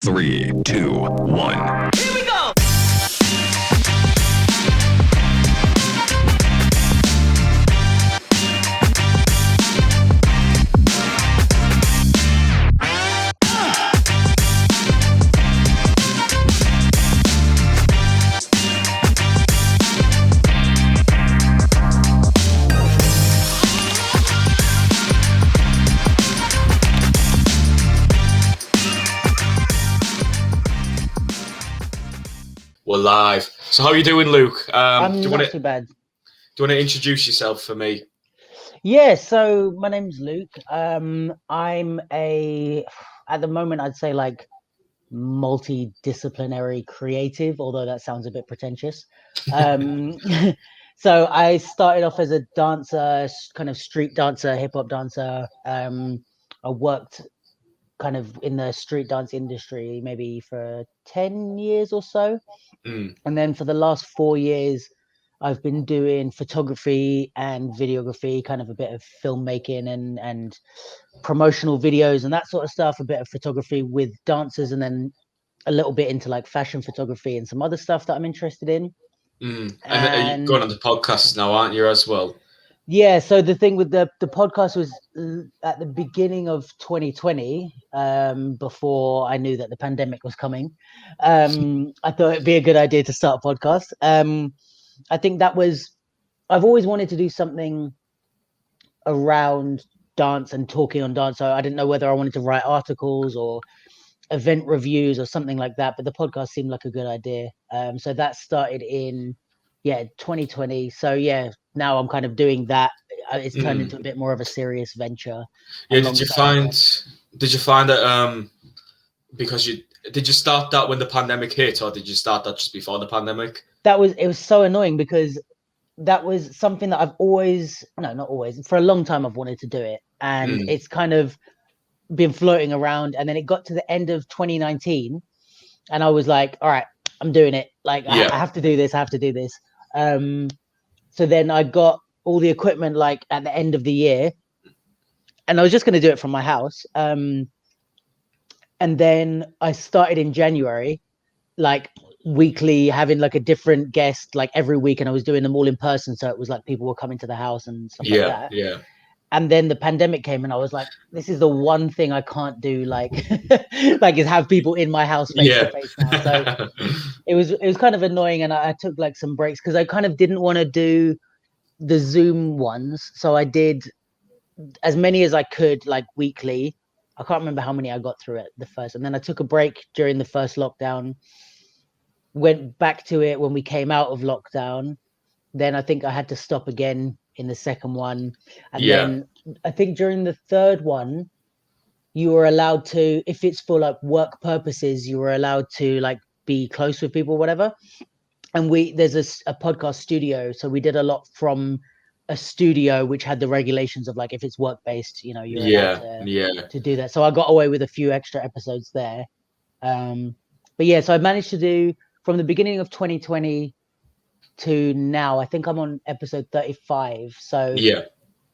3, 2, 1. Here we go! We're live. So how are you doing, Luke? I'm not too bad. Do you want to introduce yourself for me? Yeah, so my name's Luke. I'm at the moment, I'd say like multidisciplinary creative, although that sounds a bit pretentious. So I started off as a dancer, kind of street dancer, hip hop dancer. I worked kind of in the street dance industry maybe for 10 years or so. And then for the last 4 years, I've been doing photography and videography, kind of a bit of filmmaking and promotional videos and that sort of stuff, a bit of photography with dancers, and then a little bit into like fashion photography and some other stuff that I'm interested in. And you're going on the podcast now, aren't you, as well? Yeah, so the thing with the podcast was at the beginning of 2020, before I knew that the pandemic was coming. I thought it'd be a good idea to start a podcast. I think I've always wanted to do something around dance and talking on dance. So I didn't know whether I wanted to write articles or event reviews or something like that, but the podcast seemed like a good idea. So that started in 2020. So yeah, now I'm kind of doing that. It's turned into a bit more of a serious venture. Yeah, did you find that because did you start that when the pandemic hit, or did you start that just before the pandemic? It was so annoying because that was something that I've for a long time I've wanted to do it, and it's kind of been floating around, and then it got to the end of 2019 and I was like, all right, I'm doing it. Like I have to do this. So then I got all the equipment like at the end of the year, and I was just going to do it from my house. And then I started in January, like weekly, having like a different guest like every week, and I was doing them all in person. So it was like people were coming to the house and stuff like that. Yeah. And then the pandemic came, and I was like, this is the one thing I can't do, like, like is have people in my house face to face now. So it was kind of annoying, and I took like some breaks because I kind of didn't want to do the Zoom ones. So I did as many as I could, like weekly. I can't remember how many I got through it the first, and then I took a break during the first lockdown. Went back to it when we came out of lockdown. Then I think I had to stop again in the second one, and then I think during the third one you were allowed to, if it's for like work purposes, you were allowed to like be close with people, whatever. And there's a podcast studio, so we did a lot from a studio which had the regulations of like, if it's work based, you know, you're allowed to do that. So I got away with a few extra episodes there. But yeah, so I managed to do from the beginning of 2020 to now. I think I'm on episode 35, so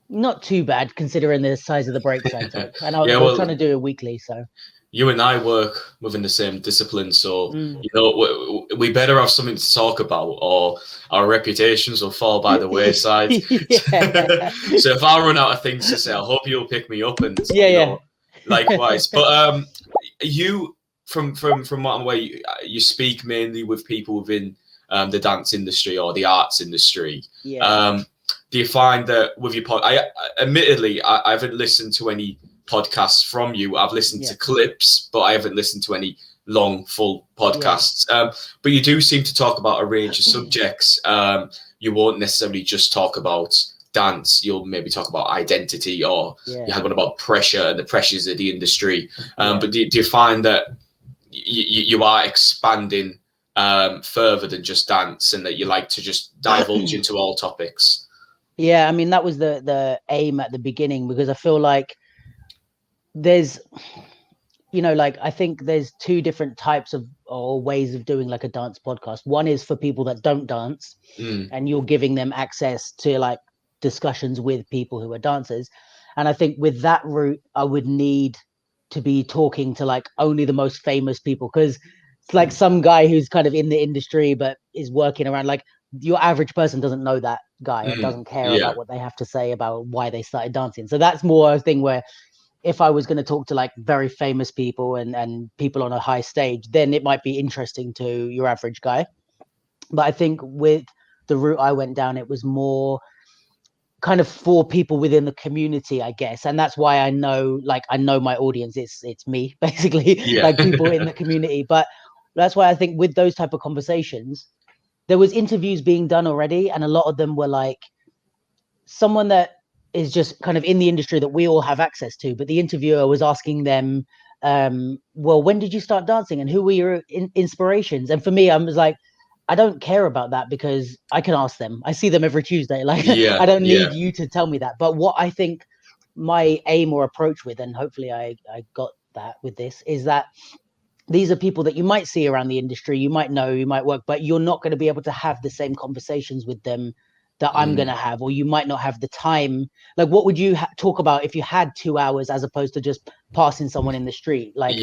not too bad considering the size of the breaks I took. And I was trying to do it weekly. So you and I work within the same discipline, so you know we better have something to talk about, or our reputations will fall by the wayside. So if I run out of things to say, I hope you'll pick me up, and likewise. But you, from what I'm aware, you speak mainly with people within the dance industry or the arts industry. Do you find that with your admittedly, I haven't listened to any podcasts from you. I've listened to clips, but I haven't listened to any long, full podcasts. But you do seem to talk about a range of subjects. You won't necessarily just talk about dance. You'll maybe talk about identity, or you had one about pressure and the pressures of the industry. But do you find that you are expanding further than just dance, and that you like to just divulge into all topics? Yeah, I mean, that was the aim at the beginning, because I feel like there's, you know, like I think there's two different types of or ways of doing like a dance podcast. One is for people that don't dance, and you're giving them access to like discussions with people who are dancers. And I think with that route, I would need to be talking to like only the most famous people, because it's like some guy who's kind of in the industry but is working around, like your average person doesn't know that guy and doesn't care about what they have to say about why they started dancing. So that's more a thing where if I was going to talk to like very famous people and people on a high stage, then it might be interesting to your average guy. But I think with the route I went down, it was more kind of for people within the community, I guess. And that's why I know my audience. It's me, basically, like people in the community. But that's why I think with those type of conversations, there was interviews being done already. And a lot of them were like someone that is just kind of in the industry that we all have access to. But the interviewer was asking them, well, when did you start dancing and who were your inspirations? And for me, I was like, I don't care about that because I can ask them. I see them every Tuesday. Like, I don't need you to tell me that. But what I think my aim or approach with, and hopefully I got that with this, is that these are people that you might see around the industry, you might know, you might work, but you're not going to be able to have the same conversations with them that I'm going to have, or you might not have the time. Like, what would you talk about if you had 2 hours as opposed to just passing someone in the street? Like,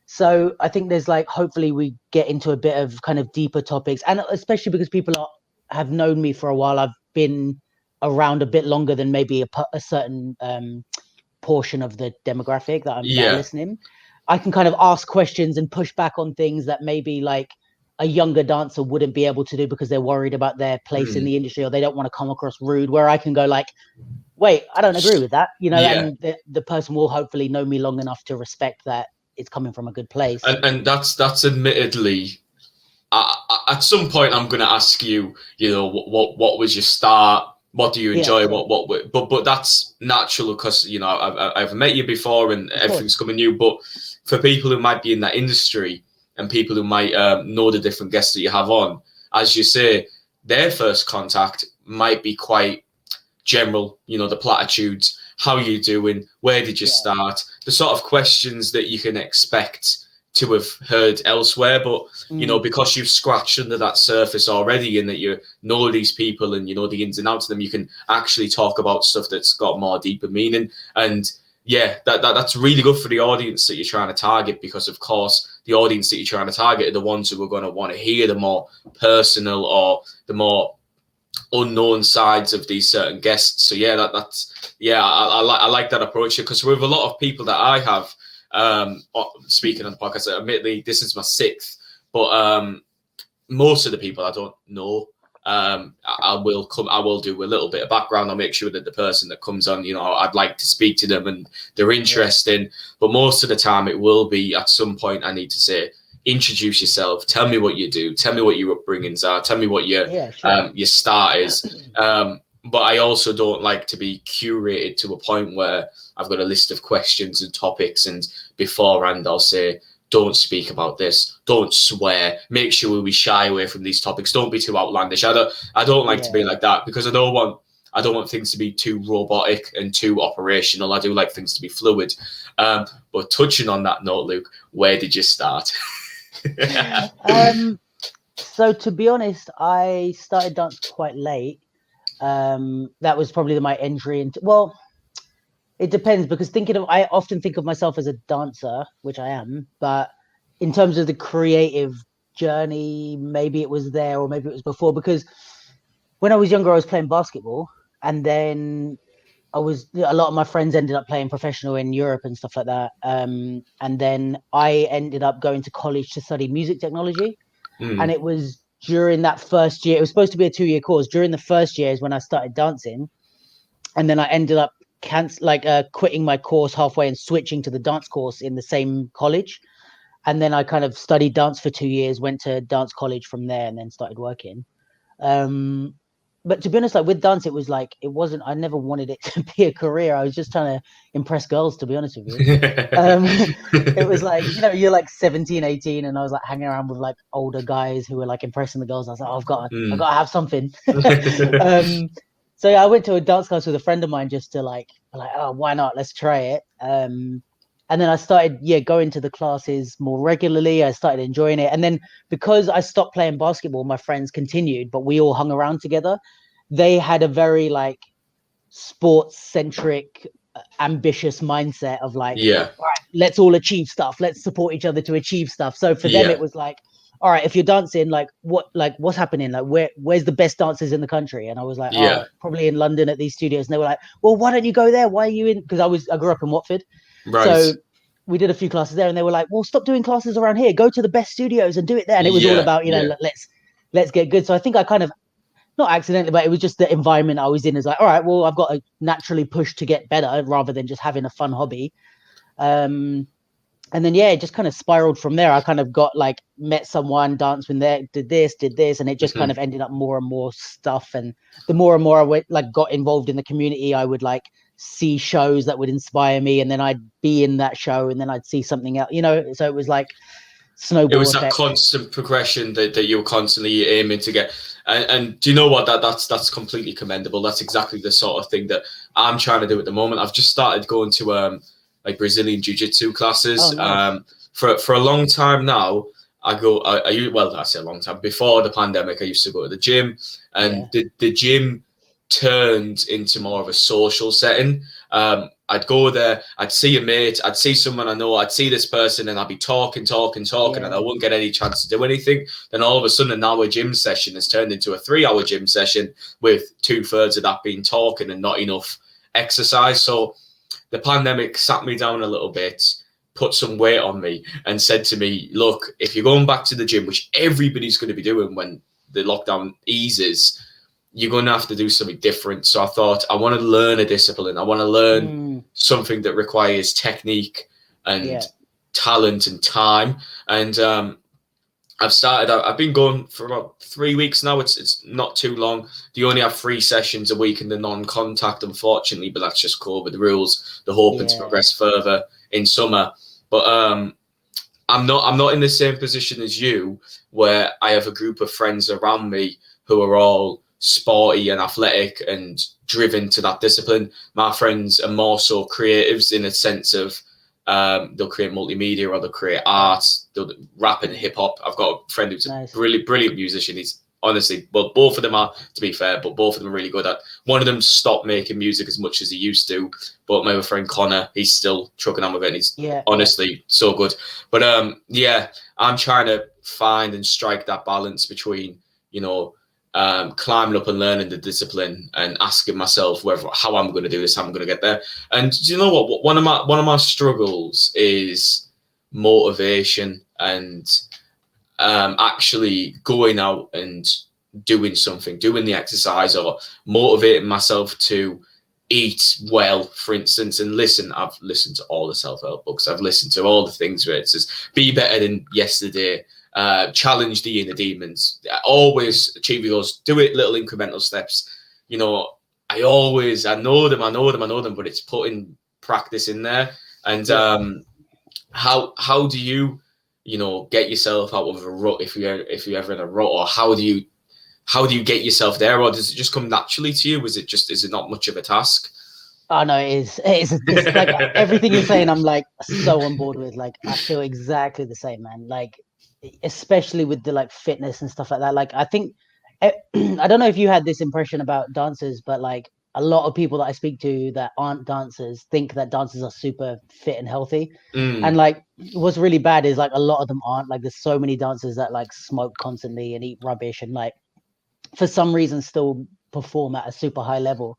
so I think there's like, hopefully we get into a bit of kind of deeper topics, and especially because people have known me for a while. I've been around a bit longer than maybe a certain portion of the demographic that I'm listening. I can kind of ask questions and push back on things that maybe like a younger dancer wouldn't be able to do because they're worried about their place in the industry, or they don't want to come across rude, where I can go like, wait, I don't agree with that, and the person will hopefully know me long enough to respect that it's coming from a good place. And that's admittedly, at some point I'm going to ask you, what was your start? What do you enjoy? But that's natural because, I've met you before and everything's coming new. But for people who might be in that industry and people who might know the different guests that you have on, as you say, their first contact might be quite general, the platitudes, how you doing, where did you start, the sort of questions that you can expect to have heard elsewhere. But because you've scratched under that surface already and that you know these people and you know the ins and outs of them, you can actually talk about stuff that's got more deeper meaning. And that's really good for the audience that you're trying to target, because of course the audience that you're trying to target are the ones who are going to want to hear the more personal or the more unknown sides of these certain guests. So I like that approach, because with a lot of people that I have speaking on the podcast, admittedly this is my 6th, but most of the people I don't know. I will do a little bit of background. I'll make sure that the person that comes on, I'd like to speak to them and they're interesting. But most of the time it will be at some point I need to say, introduce yourself, tell me what you do, tell me what your upbringings are, tell me what your start is. But I also don't like to be curated to a point where I've got a list of questions and topics, and beforehand I'll say, don't speak about this, don't swear, make sure we shy away from these topics, don't be too outlandish. I don't like to be like that, because I don't want things to be too robotic and too operational. I do like things to be fluid. But touching on that note, Luke, where did you start? So to be honest, I started dance quite late. That was probably my entry into, well, it depends, because I often think of myself as a dancer, which I am, but in terms of the creative journey, maybe it was there or maybe it was before, because when I was younger, I was playing basketball, and then a lot of my friends ended up playing professional in Europe and stuff like that. And then I ended up going to college to study music technology. And it was during that first year, it was supposed to be a 2-year course. During the first year is when I started dancing. And then I ended up quitting my course halfway and switching to the dance course in the same college. And then I kind of studied dance for 2 years, went to dance college from there, and then started working. But to be honest, like with dance, it was like, I never wanted it to be a career. I was just trying to impress girls, to be honest with you. It was like, you're like 17, 18, and I was like hanging around with like older guys who were like impressing the girls. I was like, I've got to have something. So I went to a dance class with a friend of mine just to like, oh, why not? Let's try it. And then I started, going to the classes more regularly. I started enjoying it. And then because I stopped playing basketball, my friends continued, but we all hung around together. They had a very like sports centric ambitious mindset of like, Yeah. all right, let's all achieve stuff. Let's support each other to achieve stuff. So for them, Yeah. it was like, all right, if you're dancing, like what's happening? Like where's the best dancers in the country? And I was like, Yeah. oh, probably in London at these studios. And they were like, well, why don't you go there? Why are you in? Because I grew up in Watford. Right. So we did a few classes there, and they were like, well, stop doing classes around here. Go to the best studios and do it there. And it was all about, you know, let's get good. So I think I kind of, not accidentally, but it was just the environment I was in is like, all right, well, I've got to naturally push to get better rather than just having a fun hobby. And then, yeah, it just kind of spiraled from there. I kind of got like, met someone, danced with there, did this. And it just kind of ended up more and more stuff. And the more and more I went, like, got involved in the community, I would like see shows that would inspire me. And then I'd be in that show and then I'd see something else, you know? So it was like snowball It was effect. that constant progression that you were constantly aiming to get. And do you know what? That's completely commendable. That's exactly the sort of thing that I'm trying to do at the moment. I've just started going to like Brazilian jiu-jitsu classes. Oh, nice. For a long time now, I say a long time. Before the pandemic, I used to go to the gym, and the gym turned into more of a social setting. I'd go there, I'd see a mate, I'd see someone I know, I'd see this person, and I'd be talking, and I wouldn't get any chance to do anything. Then all of a sudden, an hour gym session has turned into a 3-hour gym session with 2/3 of that being talking and not enough exercise. So the pandemic sat me down a little bit, put some weight on me, and said to me, look, if you're going back to the gym, which everybody's going to be doing when the lockdown eases, you're going to have to do something different. So I thought, I want to learn a discipline. I want to learn something that requires technique and talent and time. And I've been going for about 3 weeks now. It's not too long. You only have 3 sessions a week in the non-contact, unfortunately, but that's just COVID rules. They're hoping to progress further in summer. But I'm not in the same position as you, where I have a group of friends around me who are all sporty and athletic and driven to that discipline. My friends are more so creatives in a sense of they'll create multimedia or they'll create art, they'll rap and hip hop. I've got a friend who's a brilliant musician. He's honestly, well, both of them are, to be fair, but both of them are really good at. One of them stopped making music as much as he used to, but my other friend Connor, he's still trucking on with it, and he's honestly so good. But I'm trying to find and strike that balance between, you know, climbing up and learning the discipline and asking myself how I'm going to do this, how I'm going to get there. And do you know what? One of my struggles is motivation and actually going out and doing something, doing the exercise, or motivating myself to eat well, for instance. And listen, I've listened to all the self-help books. I've listened to all the things where it says, be better than yesterday, challenge the inner demons, always achieve those, do it little incremental steps. You know, I know them, but it's putting practice in there. And how do you, you know, get yourself out of a rut if you're ever in a rut, or how do you get yourself there, or does it just come naturally to you? Is it not much of a task? Oh no, it's like everything you're saying, I'm like so on board with. Like, I feel exactly the same, man. Like, especially with the like fitness and stuff like that. Like, I think I don't know if you had this impression about dancers, but like a lot of people that I speak to that aren't dancers think that dancers are super fit and healthy. And like, what's really bad is like a lot of them aren't. Like, there's so many dancers that like smoke constantly and eat rubbish and like for some reason still perform at a super high level.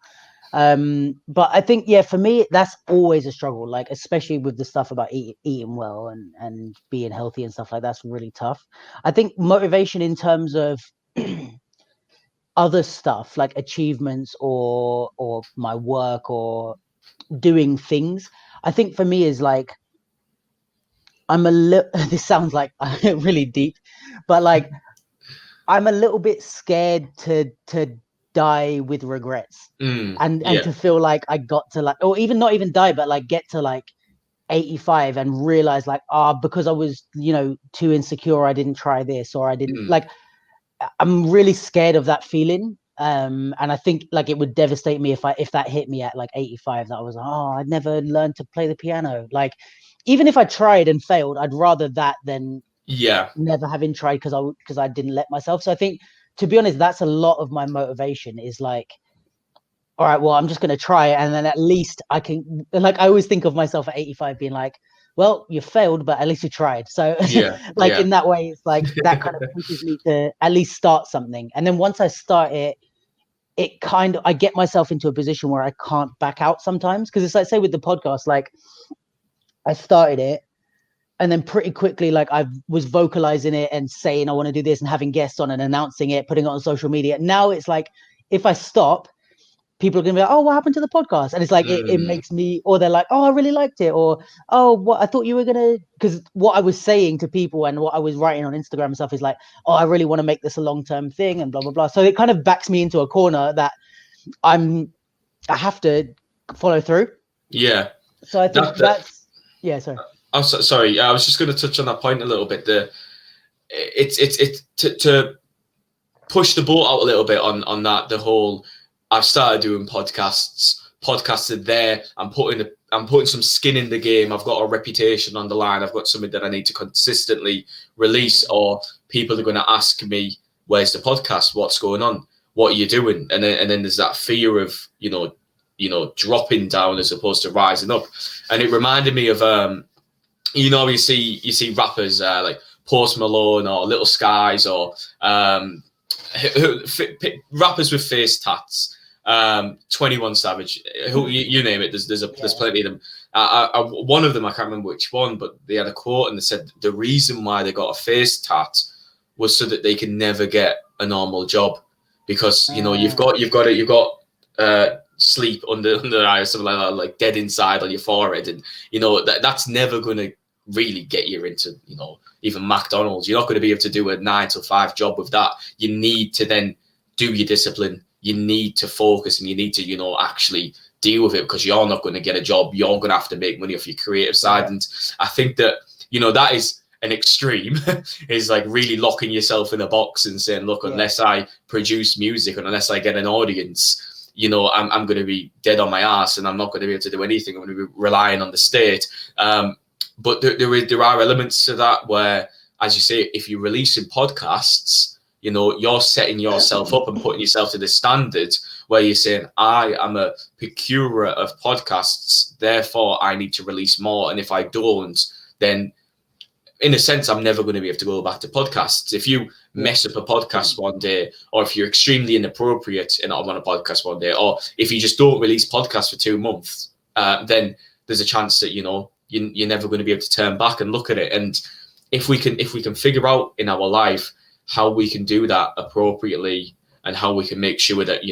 But I think, for me, that's always a struggle, like especially with the stuff about eating well and being healthy and stuff like that's really tough. I think motivation in terms of other stuff like achievements or my work or doing things, I think for me is like, I'm a little, this sounds like really deep, but like I'm a little bit scared to die with regrets and to feel like I got to like, or even not even die, but like get to like 85 and realize like, because I was, you know, too insecure, I didn't try this, or I didn't like, I'm really scared of that feeling. And I think like it would devastate me if that hit me at like 85, that I was like, I'd never learned to play the piano. Like, even if I tried and failed, I'd rather that than never having tried because I didn't let myself. So I think, to be honest, that's a lot of my motivation is like all right, well, I'm just going to try it. And then at least I can, like, I always think of myself at 85 being like, well, you failed, but at least you tried. So Yeah, like yeah, in that way, it's like that kind of pushes me to at least start something. And then once I start it, it kind of, I get myself into a position where I can't back out sometimes. Cause it's like, say with the podcast, like I started it and then pretty quickly, like I was vocalizing it and saying, I want to do this and having guests on and announcing it, putting it on social media. Now it's like, if I stop, people are gonna be like, oh, what happened to the podcast? And it's like it makes me, or they're like, oh, I really liked it, or oh, what I thought you were gonna, because what I was saying to people and what I was writing on Instagram and stuff is like, oh, I really want to make this a long-term thing and blah blah blah. So it kind of backs me into a corner that I have to follow through. yeah. So I think that's yeah. Sorry. I'm sorry. I was just going to touch on that point a little bit. It's to push the boat out a little bit on that. The whole, I've started doing podcasts. Podcasts are there. I'm putting some skin in the game. I've got a reputation on the line. I've got something that I need to consistently release, or people are going to ask me, "Where's the podcast? What's going on? What are you doing?" And then there's that fear of dropping down as opposed to rising up. And it reminded me of you see rappers like Post Malone or Little Skies or rappers with face tats, 21 Savage, who you name it. There's plenty of them. One of them, I can't remember which one, but they had a quote and they said the reason why they got a face tat was so that they can never get a normal job, because you've got sleep under the eye or something like that, like dead inside on your forehead, and that's never going to really get you into even McDonald's. You're not going to be able to do a 9 to 5 job with that. You need to then do your discipline. You need to focus, and you need to actually deal with it, because you're not going to get a job. You're going to have to make money off your creative side. And I think that that is an extreme is like really locking yourself in a box and saying, look, unless I produce music and unless I get an audience, I'm going to be dead on my ass, and I'm not going to be able to do anything. I'm going to be relying on the state. But there are elements to that where, as you say, if you're releasing podcasts, you're setting yourself up and putting yourself to the standard where you're saying, I am a procurer of podcasts, therefore I need to release more. And if I don't, then in a sense, I'm never going to be able to go back to podcasts. If you mess up a podcast one day, or if you're extremely inappropriate and on a podcast one day, or if you just don't release podcasts for 2 months, then there's a chance that you're never going to be able to turn back and look at it. And if we can figure out in our life how we can do that appropriately, and how we can make sure that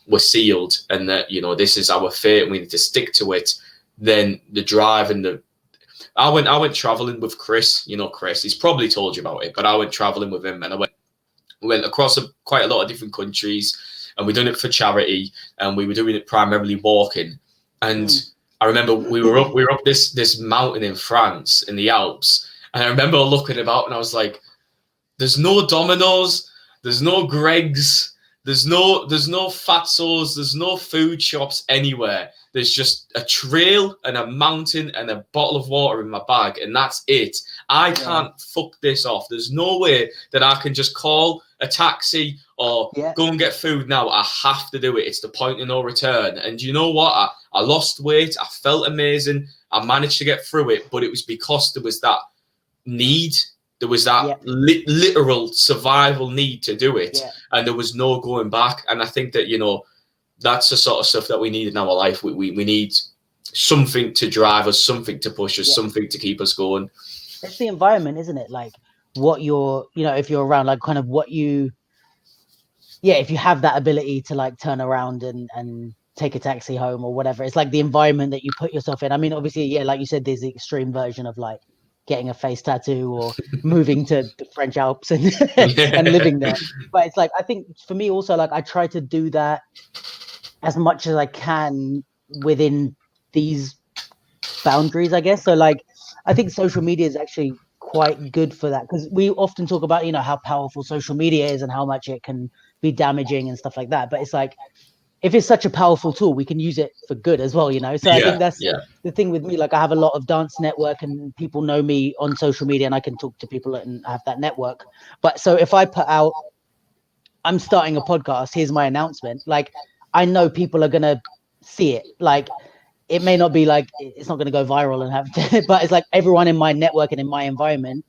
we're sealed, and that this is our fate and we need to stick to it, then the drive and I went traveling with Chris. Chris, he's probably told you about it, but I went traveling with him, and we went across quite a lot of different countries, and we done it for charity, and we were doing it primarily walking. And I remember we were up this mountain in France in the Alps, and I remember looking about and I was like, there's no Domino's, there's no Greg's, there's no Fatso's, there's no food shops anywhere. There's just a trail and a mountain and a bottle of water in my bag, and that's it. I can't fuck this off. There's no way that I can just call a taxi or go and get food now. I have to do it. It's the point of no return. And you know what? I lost weight. I felt amazing. I managed to get through it, but it was because there was that need. There was that literal survival need to do it, and there was no going back. And I think that, that's the sort of stuff that we need in our life. We need something to drive us, something to push us, something to keep us going. It's the environment, isn't it? Like what you're, if you're around, like kind of what you, if you have that ability to like turn around and take a taxi home or whatever, it's like the environment that you put yourself in. I mean, obviously, like you said, there's the extreme version of like getting a face tattoo or moving to the French Alps and and living there. But it's like, I think for me also, like I try to do that as much as I can within these boundaries, I guess. So like, I think social media is actually quite good for that, because we often talk about, how powerful social media is and how much it can be damaging and stuff like that. But it's like, if it's such a powerful tool, we can use it for good as well, So I think that's the thing with me. Like I have a lot of dance network and people know me on social media and I can talk to people and have that network. But so if I put out, I'm starting a podcast, here's my announcement, like I know people are gonna see it. Like, it may not be like, it's not gonna go viral and have to, but it's like everyone in my network and in my environment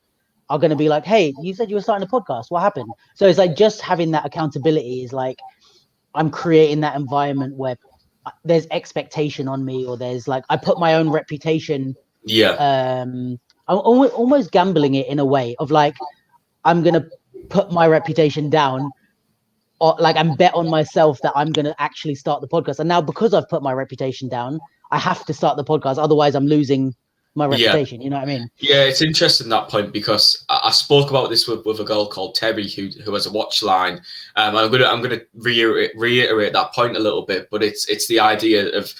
are gonna be like, hey, you said you were starting a podcast. What happened? So it's like just having that accountability is like, I'm creating that environment where there's expectation on me, or there's like, I put my own reputation. I'm almost gambling it in a way of like, I'm gonna put my reputation down, or like I'm bet on myself that I'm gonna actually start the podcast. And now because I've put my reputation down, I have to start the podcast. Otherwise, I'm losing my reputation. You know what I mean? Yeah, it's interesting that point, because I spoke about this with a girl called Terry who has a watch line. And I'm gonna reiterate that point a little bit, but it's the idea of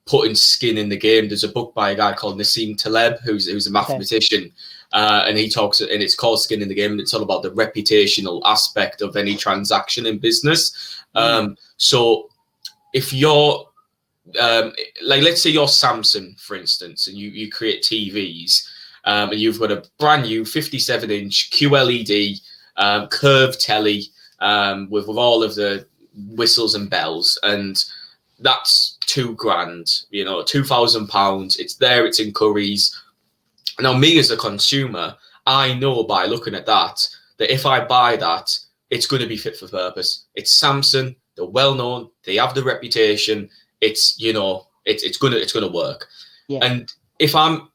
putting skin in the game. There's a book by a guy called Nassim Taleb, who's a mathematician, and he talks, and it's called Skin in the Game, and it's all about the reputational aspect of any transaction in business. So if you're like, let's say you're Samsung, for instance, and you create TVs, and you've got a brand new 57-inch QLED curved telly with all of the whistles and bells, and that's £2,000, you know, £2,000. It's there, it's in Curry's. Now, me as a consumer, I know by looking at that if I buy that, it's going to be fit for purpose. It's Samsung, they're well known, they have the reputation. It's, you know, it's gonna work. Yeah. And if I'm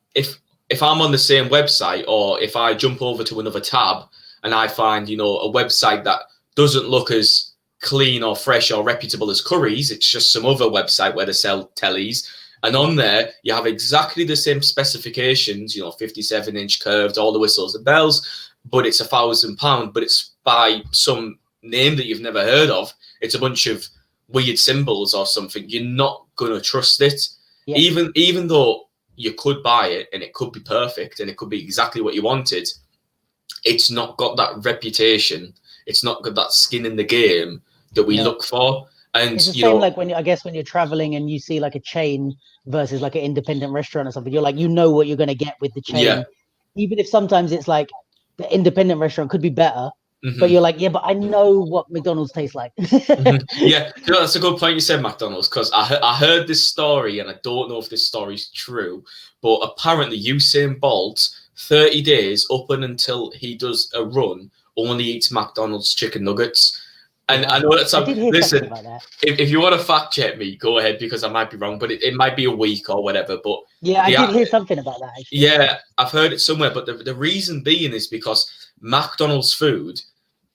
on the same website, or if I jump over to another tab and I find, you know, a website that doesn't look as clean or fresh or reputable as Curry's, it's just some other website where they sell tellies, and on there you have exactly the same specifications, you know, 57-inch curved, all the whistles and bells, but it's £1,000, but it's by some name that you've never heard of. It's a bunch of weird symbols or something. You're not gonna trust it. Even though you could buy it and it could be perfect and it could be exactly what you wanted, it's not got that reputation, it's not got that skin in the game that we look for. And it's the you same, know, like when you're traveling and you see like a chain versus like an independent restaurant or something, you're like, you know what you're going to get with the chain, even if sometimes it's like the independent restaurant could be better. But you're like, yeah, but I know what McDonald's tastes like. Yeah, you know, that's a good point you said, McDonald's, because I heard this story, and I don't know if this story's true, but apparently Usain Bolt, 30 days up and until he does a run, only eats McDonald's chicken nuggets. And I know that's listen, about that. If you want to fact check me, go ahead, because I might be wrong, but it might be a week or whatever. But yeah, I did hear something about that, actually. Yeah, I've heard it somewhere, but the reason being is because McDonald's food,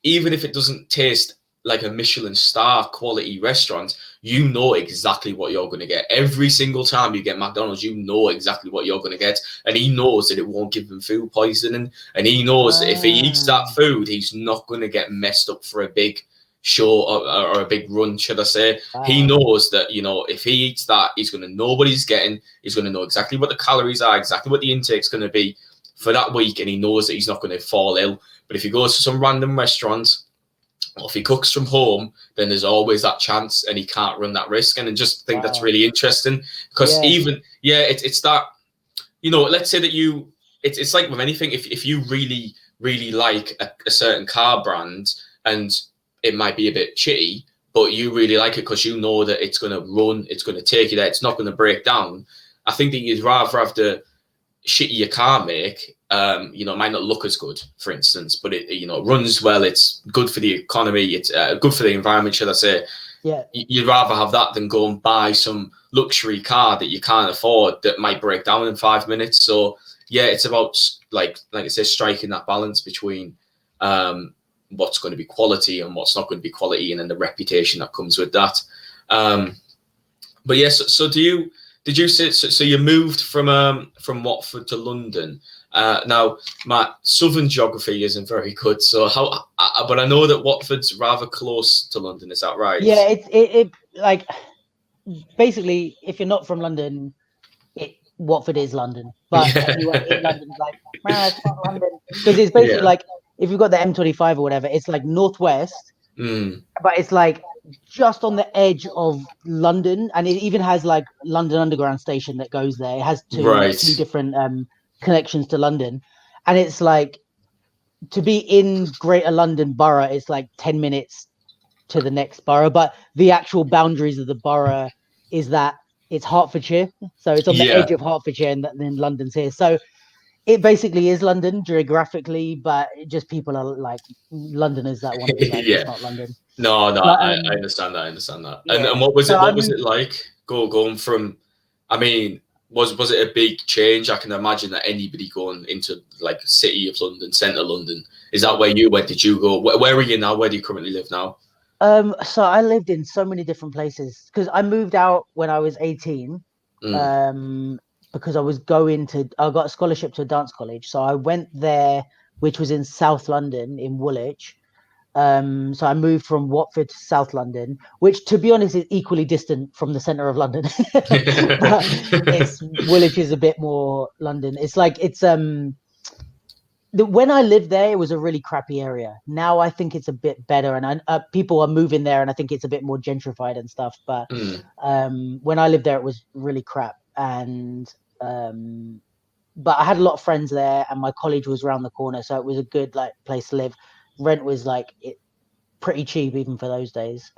even if it doesn't taste like a Michelin star quality restaurant, you know exactly what you're going to get. Every single time you get McDonald's, you know exactly what you're going to get. And he knows that it won't give him food poisoning. And he knows that if he eats that food, he's not going to get messed up for a big show or a big run, should I say. He knows that, you know, if he eats that, he's going to know what he's getting. He's going to know exactly what the calories are, exactly what the intake's going to be for that week. And he knows that he's not going to fall ill. But if he goes to some random restaurant, or if he cooks from home, then there's always that chance, and he can't run that risk. And I just think that's really interesting, because it's that, you know, let's say that it's like with anything, if you really, really like a certain car brand, and it might be a bit shitty, but you really like it because you know that it's going to run, it's going to take you there, it's not going to break down. I think that you'd rather have the shitty you can't make. You know, it might not look as good, for instance, but it, you know, runs well. It's good for the economy. It's good for the environment, should I say? Yeah. You'd rather have that than go and buy some luxury car that you can't afford that might break down in 5 minutes. So yeah, it's about like I said, striking that balance between what's going to be quality and what's not going to be quality, and then the reputation that comes with that. But yes, so did you say so? You moved from Watford to London. Now, my southern geography isn't very good, so but I know that Watford's rather close to London. Is that right? Yeah, it like basically, if you're not from London, Watford is London. But anyway, in London, like, it's not London, because it's basically like, if you've got the M25 or whatever, it's like northwest, but it's like just on the edge of London, and it even has like London Underground station that goes there. It has two different connections to London, and it's like, to be in Greater London Borough, it's like 10 minutes to the next borough, but the actual boundaries of the borough is that it's Hertfordshire, so it's on the edge of Hertfordshire, and then London's here. So it basically is London geographically, but just people are like Londoners that want to be like, it's not London. No, But, I understand that. I understand that. Yeah. And what was So it? What was it like going from? I mean, was it a big change? I can imagine that anybody going into like City of London, Centre London, is that where you went? Did you go? Where are you now? Where do you currently live now? So I lived in so many different places because I moved out when I was 18. Because I got a scholarship to a dance college, so I went there, which was in South London, in Woolwich. So I moved from Watford to South London, which, to be honest, is equally distant from the centre of London. But Woolwich is a bit more London. It's like when I lived there, it was a really crappy area. Now I think it's a bit better, and people are moving there, and I think it's a bit more gentrified and stuff. But when I lived there, it was really crap. And but I had a lot of friends there, and my college was around the corner, so it was a good like place to live. Rent was like pretty cheap even for those days.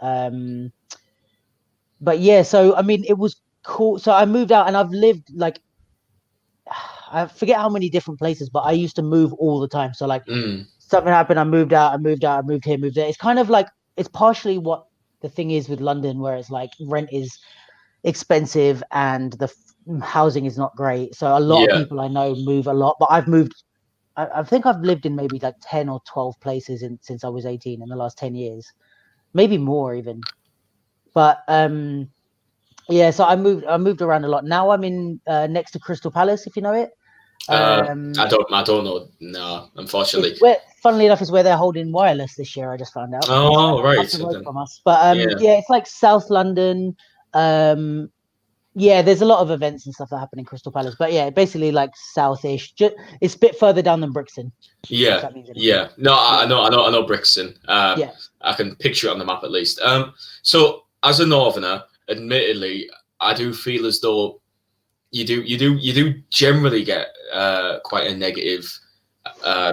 But yeah, so I mean, it was cool. So I moved out, and I've lived like, I forget how many different places, but I used to move all the time. So like something happened, I moved out, I moved here, moved there. It's kind of like, it's partially what the thing is with London, where it's like rent is expensive and the housing is not great. So a lot of people I know move a lot, but I've moved, I think I've lived in maybe like 10 or 12 places since I was 18 in the last 10 years, maybe more even. But yeah, so I moved around a lot. Now I'm in next to Crystal Palace, if you know it. I don't know. No, unfortunately. Funnily enough, is where they're holding Wireless this year. I just found out. Oh, right. From us. But yeah, it's like South London. Yeah, there's a lot of events and stuff that happen in Crystal Palace. But yeah, basically like southish. It's a bit further down than Brixton. Yeah. No, I know Brixton. I can picture it on the map at least. So as a northerner, admittedly, I do feel as though you do generally get quite a negative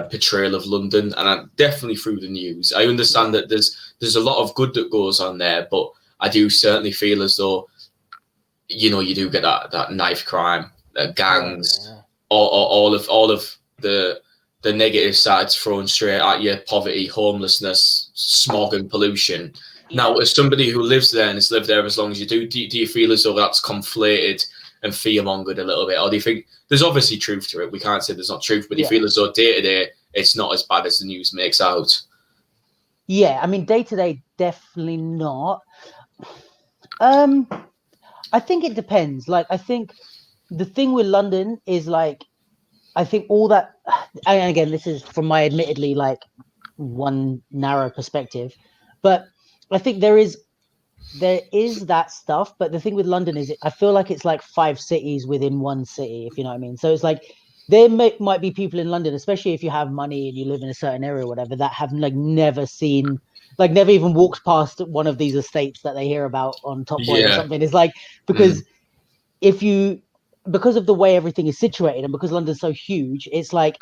portrayal of London, and definitely through the news. I understand that there's a lot of good that goes on there, but I do certainly feel as though, you know, you do get that knife crime, gangs, all of the negative sides thrown straight at you: poverty, homelessness, smog, and pollution. Now, as somebody who lives there and has lived there as long as you do you feel as though that's conflated and fear-mongered a little bit? Or do you think there's obviously truth to it? We can't say there's not truth, but do you feel as though day-to-day it's not as bad as the news makes out? Yeah, I mean, day-to-day, definitely not. I think it depends. Like, I think the thing with London is, like, I think all that, and again, this is from my admittedly, like, one narrow perspective, but I think there is that stuff, but the thing with London is I feel like it's like 5 cities within one city, if you know what I mean. So it's like there might be people in London, especially if you have money and you live in a certain area or whatever, that have like never even walked past one of these estates that they hear about on Top Boy or something. It's like, because because of the way everything is situated and because London's so huge, it's like,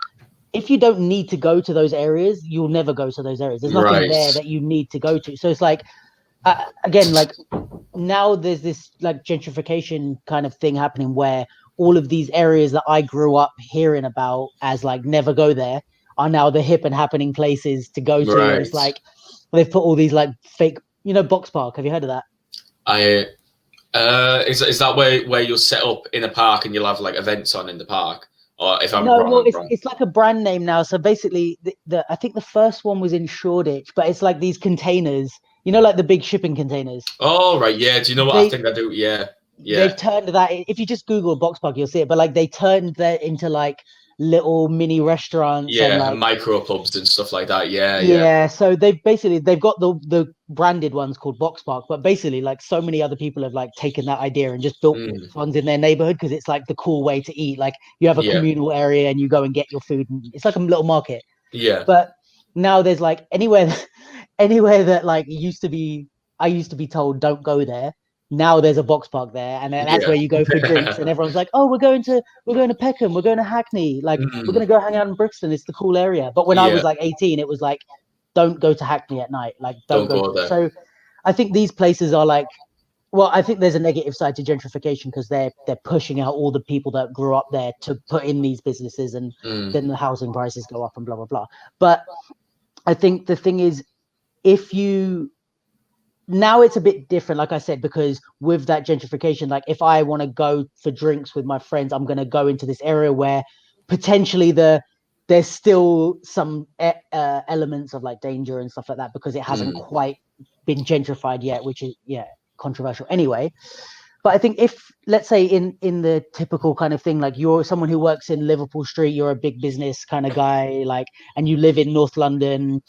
if you don't need to go to those areas, you'll never go to those areas. There's nothing there that you need to go to. So it's like, again, like now there's this like gentrification kind of thing happening where all of these areas that I grew up hearing about as like never go there are now the hip and happening places to go to. And it's like, they've put all these like fake, you know, Box Park. Have you heard of that? Is that where you'll set up in a park and you'll have like events on in the park? Or if I'm wrong, it's like a brand name now. So basically, I think the first one was in Shoreditch, but it's like these containers, you know, like the big shipping containers. Oh, right. Yeah. Do you know what I think I do? Yeah. They've turned that, if you just Google Box Park, you'll see it. But like they turned that into like little mini restaurants. Yeah, and like micro pubs and stuff like that. Yeah. So they've got the branded ones called Box Park, but basically like so many other people have like taken that idea and just built ones in their neighborhood because it's like the cool way to eat. Like you have a communal area and you go and get your food, and it's like a little market. Yeah. But now there's like anywhere that like I used to be told don't go there. Now there's a Box Park there, and then that's where you go for drinks. And everyone's like, "Oh, we're going to Peckham, we're going to Hackney, like we're going to go hang out in Brixton. It's the cool area." But when I was like 18, it was like don't go to Hackney at night. Like, don't go there. So I think these places are like, well, I think there's a negative side to gentrification because they're pushing out all the people that grew up there to put in these businesses, and then the housing prices go up and blah blah blah. But I think the thing is, now it's a bit different, like I said, because with that gentrification, like if I want to go for drinks with my friends, I'm going to go into this area where potentially there's still some elements of like danger and stuff like that, because it hasn't quite been gentrified yet, which is controversial anyway. But I think if, let's say in the typical kind of thing, like you're someone who works in Liverpool Street, you're a big business kind of guy, like, and you live in North London,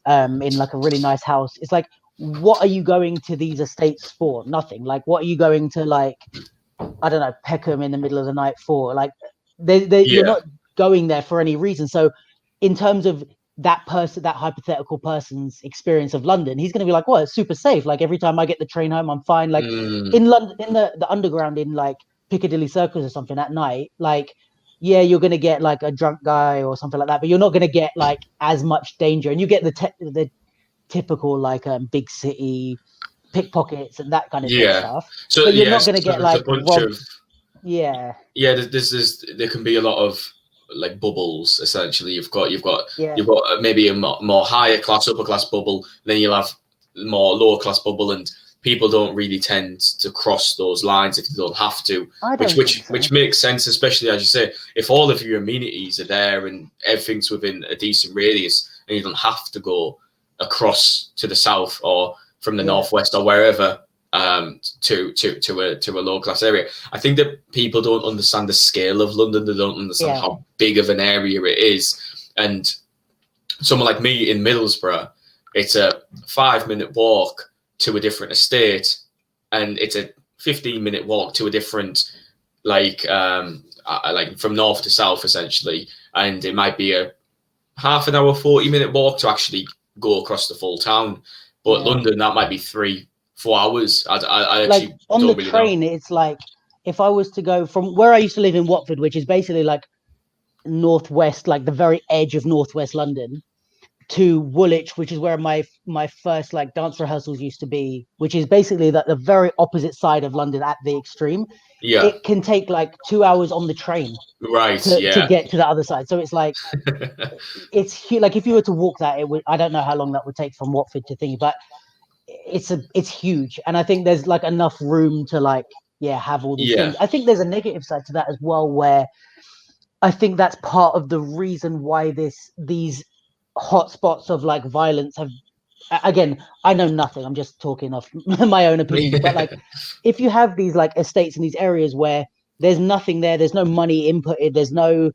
in like a really nice house, it's like, what are you going to these estates for? Nothing. Like, what are you going to, like, I don't know, Peckham in the middle of the night for? Like, you're not going there for any reason. So in terms of that hypothetical person's experience of London, he's going to be like, well, it's super safe. Like, every time I get the train home, I'm fine. Like in London, in the underground, in like Piccadilly Circus or something at night, like, yeah, you're going to get like a drunk guy or something like that, but you're not going to get like as much danger. And you get the typical like big city pickpockets and that kind of stuff. So but you're not going to get like robbed. There can be a lot of like bubbles. Essentially, you've got maybe a more higher class, upper class bubble, then you'll have more lower class bubble, and people don't really tend to cross those lines if they don't have to, which makes sense, especially as you say, if all of your amenities are there and everything's within a decent radius, and you don't have to go across to the south or from the northwest or wherever to a low class area. I think that people don't understand the scale of London. They don't understand how big of an area it is. And someone like me in Middlesbrough, it's a 5-minute walk to a different estate, and it's a 15-minute walk to a different, like from north to south essentially, and it might be a half an hour, 40-minute walk to actually go across the full town. But London, that might be 3-4 hours. I actually like on don't the really train know. It's like, if I was to go from where I used to live in Watford, which is basically like northwest, like the very edge of northwest London, to Woolwich, which is where my first like dance rehearsals used to be, which is basically the very opposite side of London at the extreme. It can take like 2 hours on the train to get to the other side. So it's like it's like if you were to walk that, it would, I don't know how long that would take from Watford to thingy, but it's huge. And I think there's like enough room to like have all these things. I think there's a negative side to that as well, where I think that's part of the reason why these hotspots of like violence have, again, I know nothing, I'm just talking off my own opinions, but like if you have these like estates in these areas where there's nothing there, there's no money inputted, there's no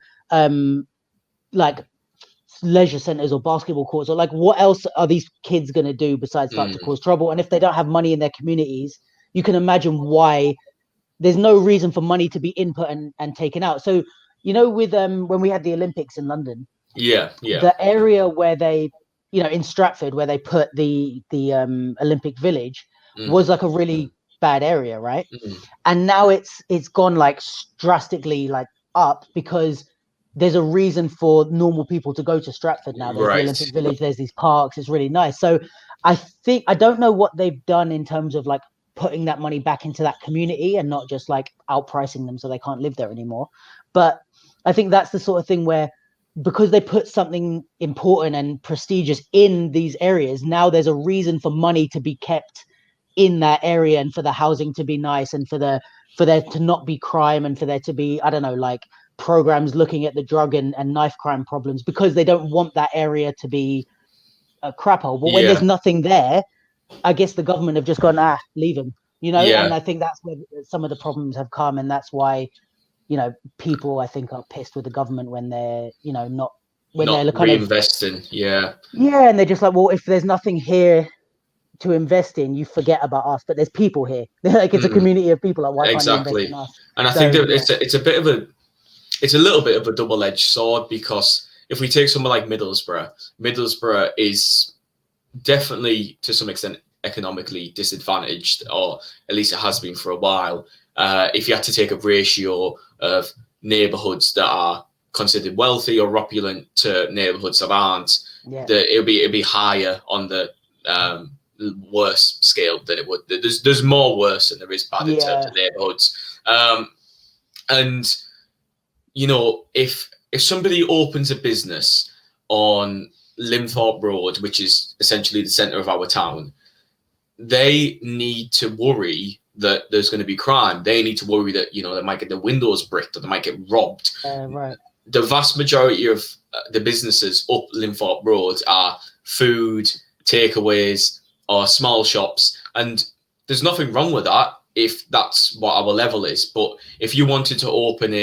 like leisure centers or basketball courts, or like what else are these kids going to do besides start to cause trouble? And if they don't have money in their communities, you can imagine why there's no reason for money to be input and taken out. So with when we had the Olympics in London, the area where they, in Stratford, where they put the Olympic Village, was like a really bad area, right? And now it's gone like drastically like up, because there's a reason for normal people to go to Stratford now. There's the Olympic Village, there's these parks, it's really nice. So I don't know what they've done in terms of like putting that money back into that community and not just like outpricing them so they can't live there anymore. But I think that's the sort of thing where, because they put something important and prestigious in these areas, now there's a reason for money to be kept in that area, and for the housing to be nice, and for there to not be crime, and for there to be, I don't know, like programs looking at the drug and knife crime problems, because they don't want that area to be a crap hole. But when there's nothing there, I guess the government have just gone, leave them, and I think that's where some of the problems have come. And that's why, people, I think, are pissed with the government when they're, not they're kind reinvesting. And they're just like, well, if there's nothing here to invest in, you forget about us, but there's people here. Like, it's a community of people. Like, why can't you invest in us? And I think that it's a little bit of a double-edged sword, because if we take someone like Middlesbrough is definitely to some extent economically disadvantaged, or at least it has been for a while. If you had to take a ratio of neighbourhoods that are considered wealthy or opulent to neighbourhoods that aren't, it'll be higher on the worse scale than it would. There's more worse than there is bad in terms of neighborhoods. And you know, if somebody opens a business on Linthorpe Road, which is essentially the center of our town, they need to worry that there's going to be crime. They need to worry that, you know, they might get their windows bricked or they might get robbed. Right. The vast majority of the businesses up Linthorpe Road are food, takeaways, or small shops. And there's nothing wrong with that if that's what our level is. But if you wanted to open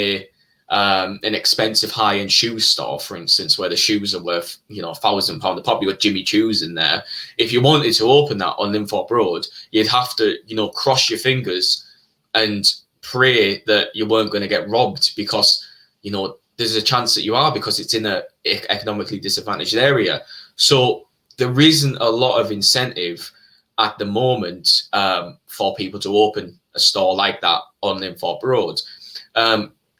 an expensive high-end shoe store, for instance, where the shoes are worth, you know, £1,000, they probably got Jimmy Choos in there. If you wanted to open that on Linthorpe Road, you'd have to, you know, cross your fingers and pray that you weren't going to get robbed, because, you know, there's a chance that you are, because it's in a economically disadvantaged area. So there isn't a lot of incentive at the moment for people to open a store like that on Linthorpe Road.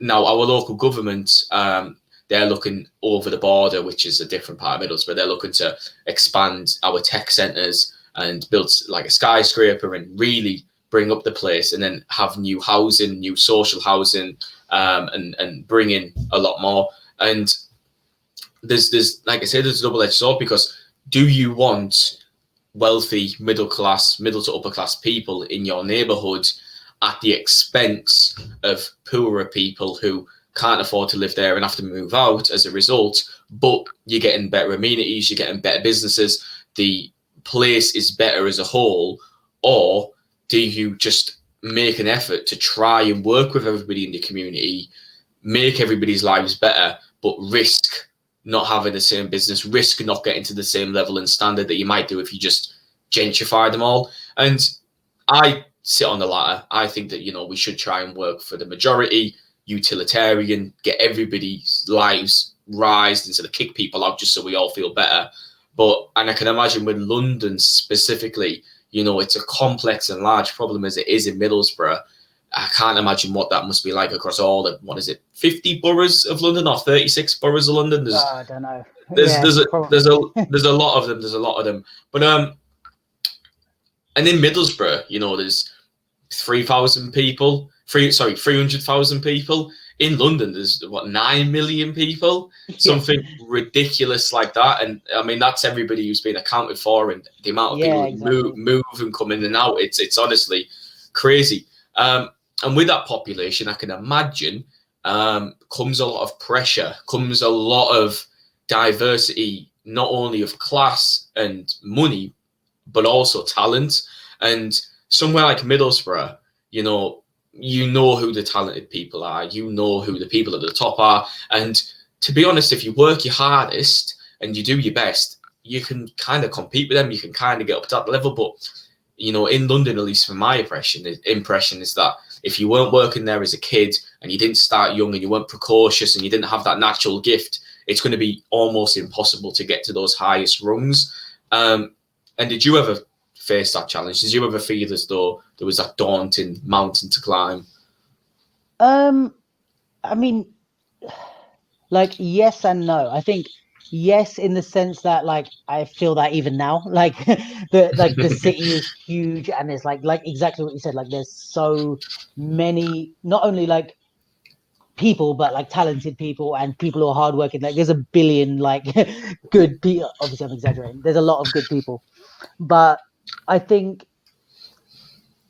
Now, our local government, they're looking over the border, which is a different part of Middlesbrough. They're looking to expand our tech centres and build like a skyscraper and really bring up the place, and then have new housing, new social housing, and bring in a lot more. And there's like I said, there's a double-edged sword, because do you want wealthy middle to upper class people in your neighbourhood at the expense of poorer people who can't afford to live there and have to move out as a result? But you're getting better amenities, you're getting better businesses, the place is better as a whole. Or do you just make an effort to try and work with everybody in the community, make everybody's lives better, but risk not having the same business, risk not getting to the same level and standard that you might do if you just gentrify them all? And I sit on the latter. I think that, you know, we should try and work for the majority, utilitarian, get everybody's lives raised instead of kick people out just so we all feel better. And I can imagine with London specifically, you know, it's a complex and large problem as it is in Middlesbrough. I can't imagine what that must be like across all the, 50 boroughs of London or 36 boroughs of London? I don't know. There's a lot of them. There's a lot of them. But and in Middlesbrough, you know, there's 300,000 people. In London, there's 9 million people, something ridiculous like that. And I mean, that's everybody who's been accounted for, and the amount of people who move and come in and out. It's honestly crazy. And with that population, I can imagine comes a lot of pressure, comes a lot of diversity, not only of class and money, but also talent. And somewhere like Middlesbrough, you know who the talented people are, you know who the people at the top are. And to be honest, if you work your hardest and you do your best, you can kind of compete with them, you can kind of get up to that level. But, you know, in London, at least from my impression is that if you weren't working there as a kid and you didn't start young and you weren't precocious and you didn't have that natural gift, it's going to be almost impossible to get to those highest rungs. And did you ever face that challenge? Did you ever feel as though there was that daunting mountain to climb? I mean, like, yes and no. I think yes, in the sense that, like, I feel that even now, like the city is huge, and there's like exactly what you said, like there's so many, not only like people, but like talented people and people who are hardworking. Like there's a billion like good people. Obviously, I'm exaggerating. There's a lot of good people, but I think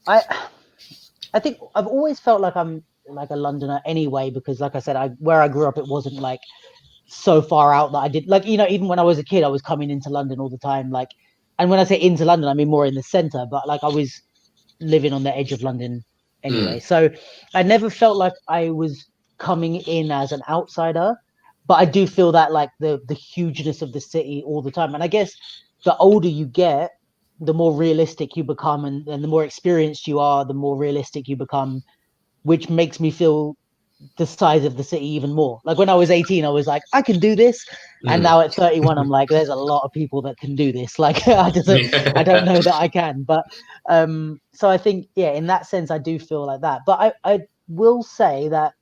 I've always felt like I'm like a Londoner anyway, because like I said, where I grew up, it wasn't like so far out that I did, like, you know, even when I was a kid, I was coming into London all the time. Like, and when I say into London, I mean more in the center, but like I was living on the edge of London anyway. So I never felt like I was coming in as an outsider, but I do feel that like the hugeness of the city all the time. And I guess the older you get, the more realistic you become, and the more experienced you are, the more realistic you become, which makes me feel the size of the city even more. Like when I was 18, I was like, I can do this. And now at 31, I'm like, there's a lot of people that can do this. Like I don't know that I can. But so I think, yeah, in that sense, I do feel like that. But I will say that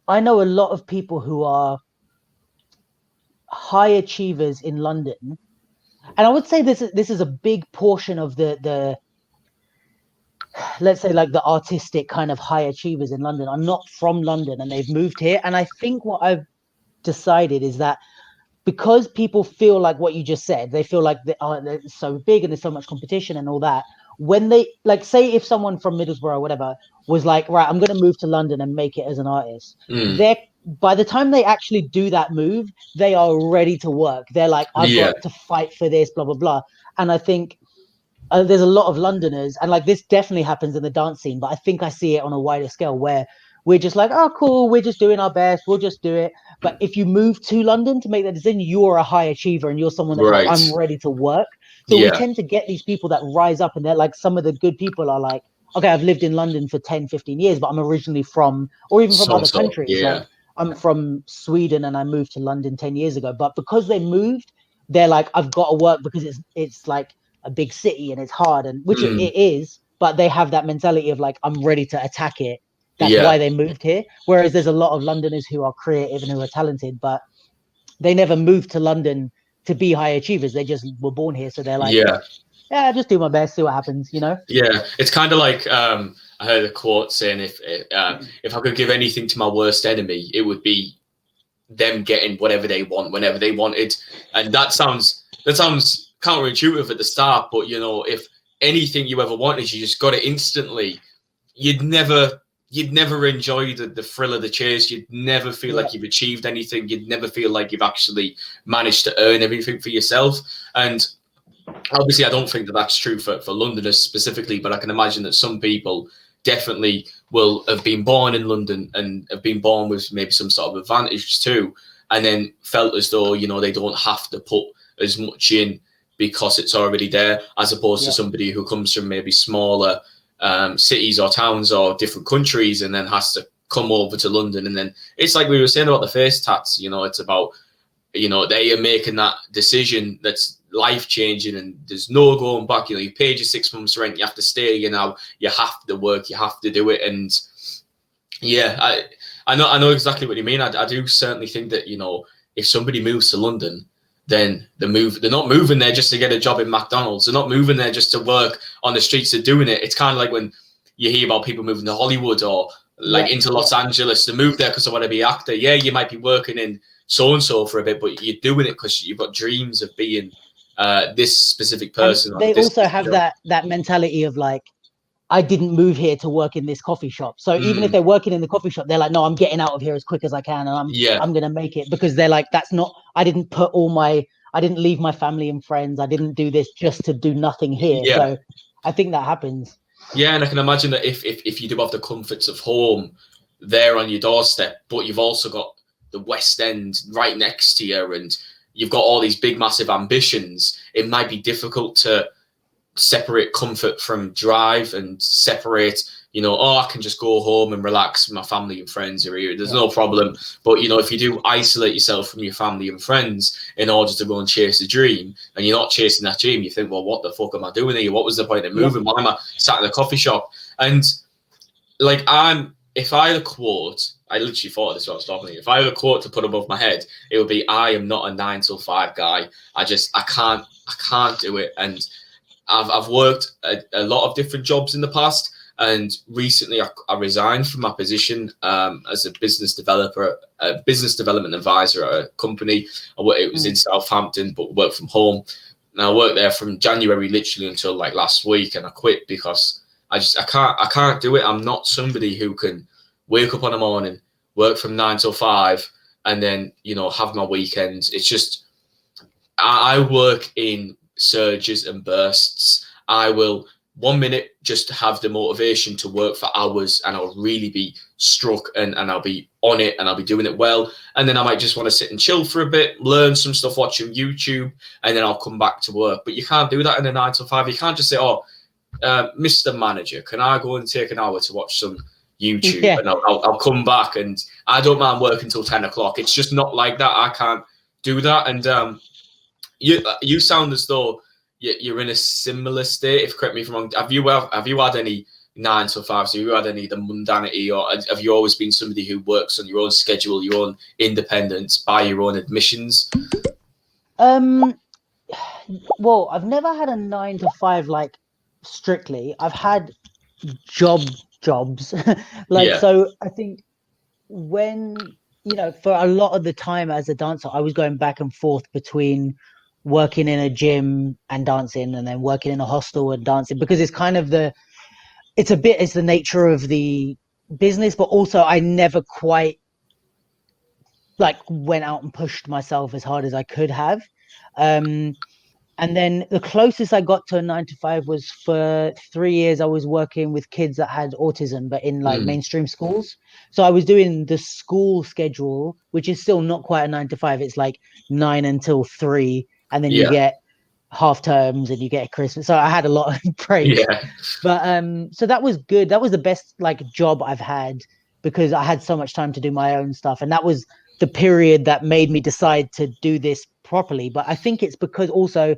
I know a lot of people who are high achievers in London, and I would say this is a big portion of the let's say like the artistic kind of high achievers in London are not from London and they've moved here. And I think what I've decided is that because people feel like what you just said, they feel like they're so big and there's so much competition and all that. When they like, say if someone from Middlesbrough or whatever was like, right, I'm going to move to London and make it as an artist, they're by the time they actually do that move, they are ready to work. They're like, I've got to fight for this, blah, blah, blah. And I think there's a lot of Londoners, and like this definitely happens in the dance scene, but I think I see it on a wider scale where we're just like, oh, cool, we're just doing our best, we'll just do it. But if you move to London to make that decision, you're a high achiever and you're someone that's like, I'm ready to work. So we tend to get these people that rise up, and they're like, some of the good people are like, okay, I've lived in London for 10, 15 years, but I'm originally from, or even from other countries. Like I'm from Sweden and I moved to London 10 years ago. But because they moved, they're like, I've got to work because it's like a big city and it's hard, and which it is, but they have that mentality of like, I'm ready to attack it. That's why they moved here. Whereas there's a lot of Londoners who are creative and who are talented, but they never moved to London to be high achievers. They just were born here. So they're like, yeah, just do my best, see what happens, you know? Yeah, it's kind of like I heard a quote saying, if I could give anything to my worst enemy, it would be them getting whatever they want whenever they wanted. And that sounds counterintuitive at the start, but you know, if anything you ever wanted, you just got it instantly. You'd never enjoy the thrill of the chase. You'd never feel like you've achieved anything. You'd never feel like you've actually managed to earn everything for yourself. And obviously, I don't think that that's true for Londoners specifically, but I can imagine that some people definitely will have been born in London and have been born with maybe some sort of advantage too, and then felt as though, you know, they don't have to put as much in because it's already there, as opposed to somebody who comes from maybe smaller cities or towns or different countries and then has to come over to London. And then it's like we were saying about the face tats, you know, it's about, you know, they are making that decision that's life-changing and there's no going back. You know, you paid your 6 months rent, you have to stay, you know, you have to work, you have to do it. And yeah, I know exactly what you mean. I do certainly think that, you know, if somebody moves to London, then they're not moving there just to get a job in McDonald's. They're not moving there just to work on the streets. They're doing it. It's kind of like when you hear about people moving to Hollywood or like into Los Angeles to move there because they want to be an actor. Yeah, you might be working in so-and-so for a bit, but you're doing it because you've got dreams of being this specific person. And they also have that mentality of like, I didn't move here to work in this coffee shop. So even if they're working in the coffee shop, they're like, no, I'm getting out of here as quick as I can. And I'm going to make it, because they're like, I didn't leave my family and friends. I didn't do this just to do nothing here. So I think that happens. Yeah. And I can imagine that if you do have the comforts of home there on your doorstep, but you've also got the West End right next to you and you've got all these big, massive ambitions, it might be difficult to separate comfort from drive and separate, you know, I can just go home and relax. My family and friends are here. There's no problem. But, you know, if you do isolate yourself from your family and friends in order to go and chase a dream and you're not chasing that dream, you think, well, what the fuck am I doing here? What was the point of moving? Why am I sat in a coffee shop? And like, if I had a quote, I literally thought of this while I was talking to you. If I had a quote to put above my head, it would be, I am not a 9 to 5 guy. I can't do it. And I've worked a lot of different jobs in the past, and recently I resigned from my position as a business development advisor at a company. It was in Southampton, but worked from home. And I worked there from January literally until like last week, and I quit because I can't do it. I'm not somebody who can wake up on a morning, work from 9 till 5, and then, you know, have my weekends. It's just, I work in surges and bursts. I will 1 minute just have the motivation to work for hours and I'll really be struck and I'll be on it and I'll be doing it well. And then I might just want to sit and chill for a bit, learn some stuff, watching YouTube, and then I'll come back to work. But you can't do that in a 9 to 5. You can't just say, Mr. Manager, can I go and take an hour to watch some YouTube and I'll come back and I don't mind working till 10 o'clock. It's just not like that. I can't do that. And you sound as though you're in a similar state. If correct me if I'm wrong, have you had any 9 to 5? So you had any of the mundanity, or have you always been somebody who works on your own schedule, your own independence, by your own admissions? Well, I've never had a 9 to 5 like strictly. I've had jobs. Like, so I think when, for a lot of the time as a dancer, I was going back and forth between working in a gym and dancing, and then working in a hostel and dancing, because it's kind of it's the nature of the business, but also I never quite like went out and pushed myself as hard as I could have. And then the closest I got to a 9 to 5 was for 3 years. I was working with kids that had autism, but in like mainstream schools. So I was doing the school schedule, which is still not quite a 9 to 5. It's like 9 until 3. And then you get half terms and you get Christmas. So I had a lot of breaks. Yeah. But so that was good. That was the best like job I've had, because I had so much time to do my own stuff. And that was the period that made me decide to do this properly. But I think it's because also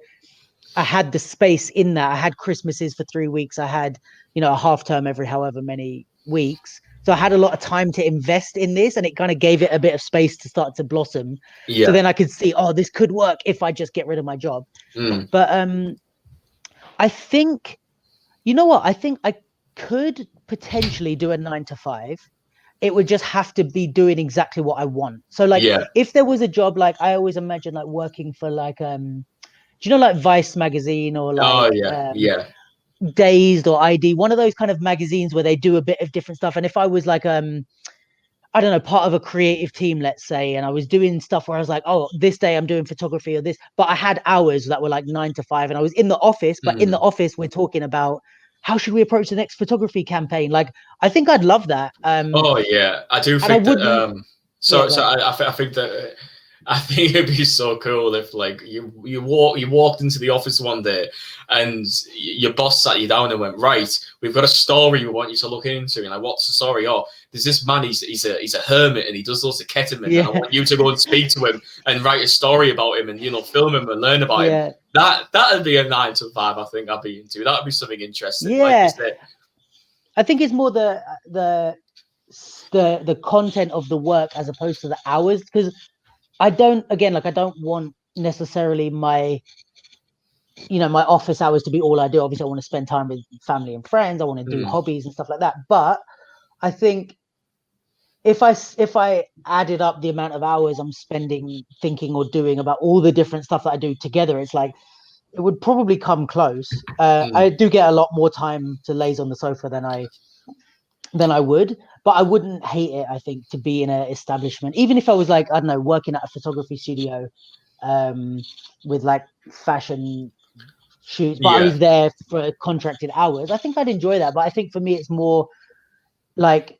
I had the space in that. I had Christmases for 3 weeks. I had, a half term every however many weeks. So I had a lot of time to invest in this, and it kind of gave it a bit of space to start to blossom. So then I could see, this could work if I just get rid of my job. But I think, I think I could potentially do a 9 to 5. It would just have to be doing exactly what I want. So like, if there was a job, like I always imagine like working for like, do you know, like Vice magazine, or like, Dazed or ID, one of those kind of magazines where they do a bit of different stuff. And if I was like, I don't know, part of a creative team, let's say, and I was doing stuff where I was like, this day I'm doing photography or this, but I had hours that were like 9 to 5, and I was in the office, but in the office, we're talking about how should we approach the next photography campaign? Like, I think I'd love that. I do think that. I think that. I think it'd be so cool if, like, you walked into the office one day and your boss sat you down and went, right, we've got a story we want you to look into. And like, what's the story? Oh, there's this man, he's a hermit and he does lots of ketamine. And I want you to go and speak to him and write a story about him and, film him and learn about him. That'd be a 9 to 5. I think I'd be into. That'd be something interesting. Like you said. I think it's more the content of the work as opposed to the hours, because I don't want necessarily my office hours to be all I do. Obviously, I want to spend time with family and friends. I want to do hobbies and stuff like that. But I think if I added up the amount of hours I'm spending thinking or doing about all the different stuff that I do together, it's like it would probably come close. I do get a lot more time to laze on the sofa than I would. But I wouldn't hate it, I think, to be in an establishment. Even if I was like, I don't know, working at a photography studio with like fashion shoots, but I was there for contracted hours. I think I'd enjoy that. But I think for me, it's more like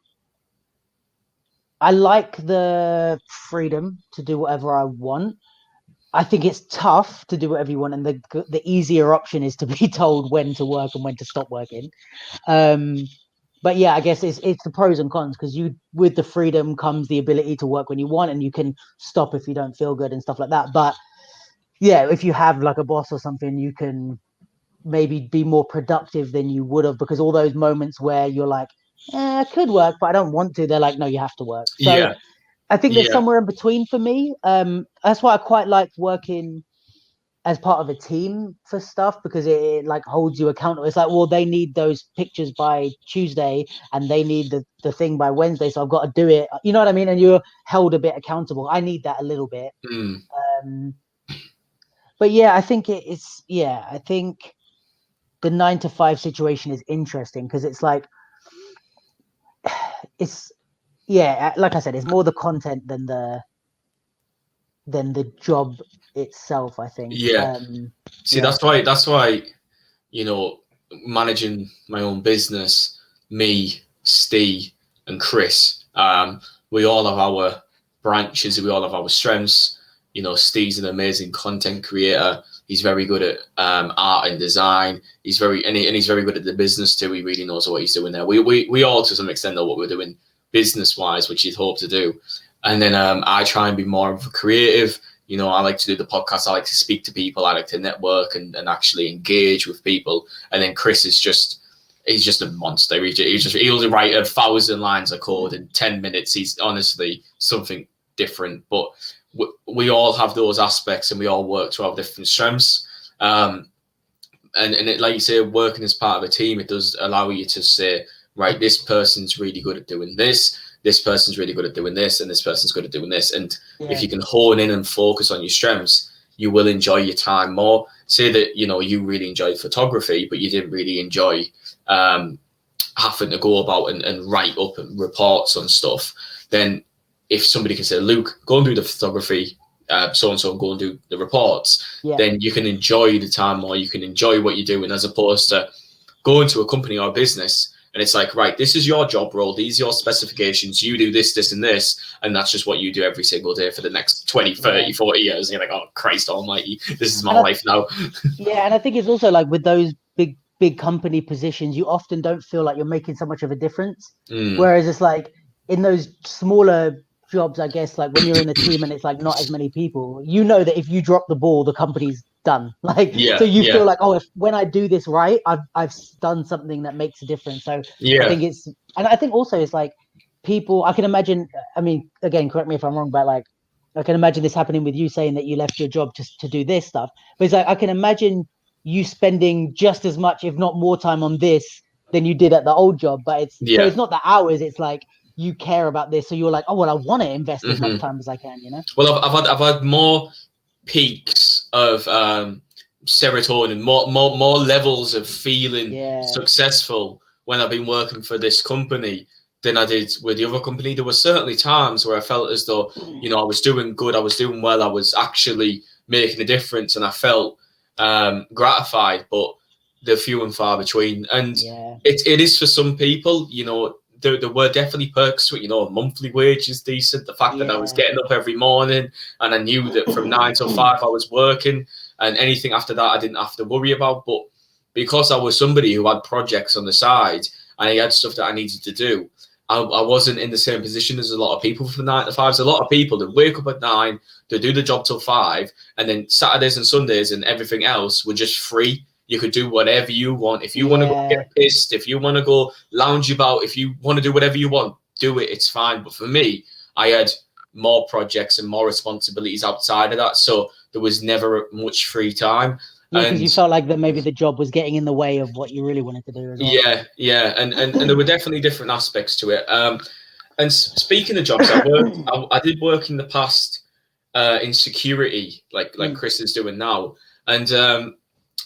I like the freedom to do whatever I want. I think it's tough to do whatever you want. And the easier option is to be told when to work and when to stop working. But yeah, I guess it's the pros and cons, because with the freedom comes the ability to work when you want, and you can stop if you don't feel good and stuff like that. But yeah, if you have like a boss or something, you can maybe be more productive than you would have, because all those moments where you're like, I could work, but I don't want to, they're like, no, you have to work. So I think there's somewhere in between for me. That's why I quite like working as part of a team for stuff, because it like holds you accountable. It's like, well, they need those pictures by Tuesday and they need the thing by Wednesday, so I've got to do it. You know what I mean? And you're held a bit accountable. I need that a little bit. But yeah, I think I think the 9 to 5 situation is interesting, because it's like, like I said, it's more the content than the job itself, I think. That's why managing my own business, me, Steve and Chris, we all have our branches, we all have our strengths. Steve's an amazing content creator. He's very good at art and design. He's very good at the business too. He really knows what he's doing there. We all to some extent know what we're doing business wise, which you'd hope to do. And then I try and be more of a creative. I like to do the podcast. I like to speak to people. I like to network and actually engage with people. And then Chris is just he's just a monster. He'll write 1,000 lines of code in 10 minutes. He's honestly something different. But we all have those aspects, and we all work to our different strengths. And it, like you say, working as part of a team, it does allow you to say, right, this person's really good at doing this. This person's really good at doing this, and this person's good at doing this. And if you can hone in and focus on your strengths, you will enjoy your time more. Say that, you know, you really enjoyed photography, but you didn't really enjoy having to go about and write up and reports on stuff. Then if somebody can say, Luke, go and do the photography, so-and-so go and do the reports, then you can enjoy the time more. You can enjoy what you're doing, as opposed to going to a company or a business and it's like, right, this is your job role. These are your specifications. You do this, this, and this. And that's just what you do every single day for the next 20, 30, 40 years. And you're like, oh, Christ almighty, this is my life now. Yeah, and I think it's also like with those big company positions, you often don't feel like you're making so much of a difference. Whereas it's like in those smaller jobs, I guess, like when you're in a team and it's like not as many people, you know that if you drop the ball, the company's done. Like, so you feel like, oh, when I do this right, I've done something that makes a difference. So I think it's, and I think also it's like people, I can imagine, I mean, again, correct me if I'm wrong, but like, I can imagine this happening with you saying that you left your job just to do this stuff. But it's like, I can imagine you spending just as much, if not more time on this than you did at the old job. But it's, so it's not the hours, it's like, you care about this, so you're like, oh well, I want to invest as much time as I can, you know. Well, I've had more peaks of serotonin, more levels of feeling successful when I've been working for this company than I did with the other company. There were certainly times where I felt as though, you know, I was doing good, I was doing well, I was actually making a difference, and I felt gratified, but they're few and far between. And it is for some people, you know. There were definitely perks to it, you know, monthly wage is decent. The fact that I was getting up every morning and I knew that from 9 till 5 I was working, and anything after that I didn't have to worry about. But because I was somebody who had projects on the side and I had stuff that I needed to do, I wasn't in the same position as a lot of people for 9 to 5. So a lot of people that wake up at 9, they do the job till 5, and then Saturdays and Sundays and everything else were just free. You could do whatever you want. If you want to go get pissed, if you want to go lounge about, if you want to do whatever you want, do it. It's fine. But for me, I had more projects and more responsibilities outside of that. So there was never much free time. Because you felt like that maybe the job was getting in the way of what you really wanted to do as well. Yeah. And there were definitely different aspects to it. And speaking of jobs, I did work in the past in security, like Chris is doing now. And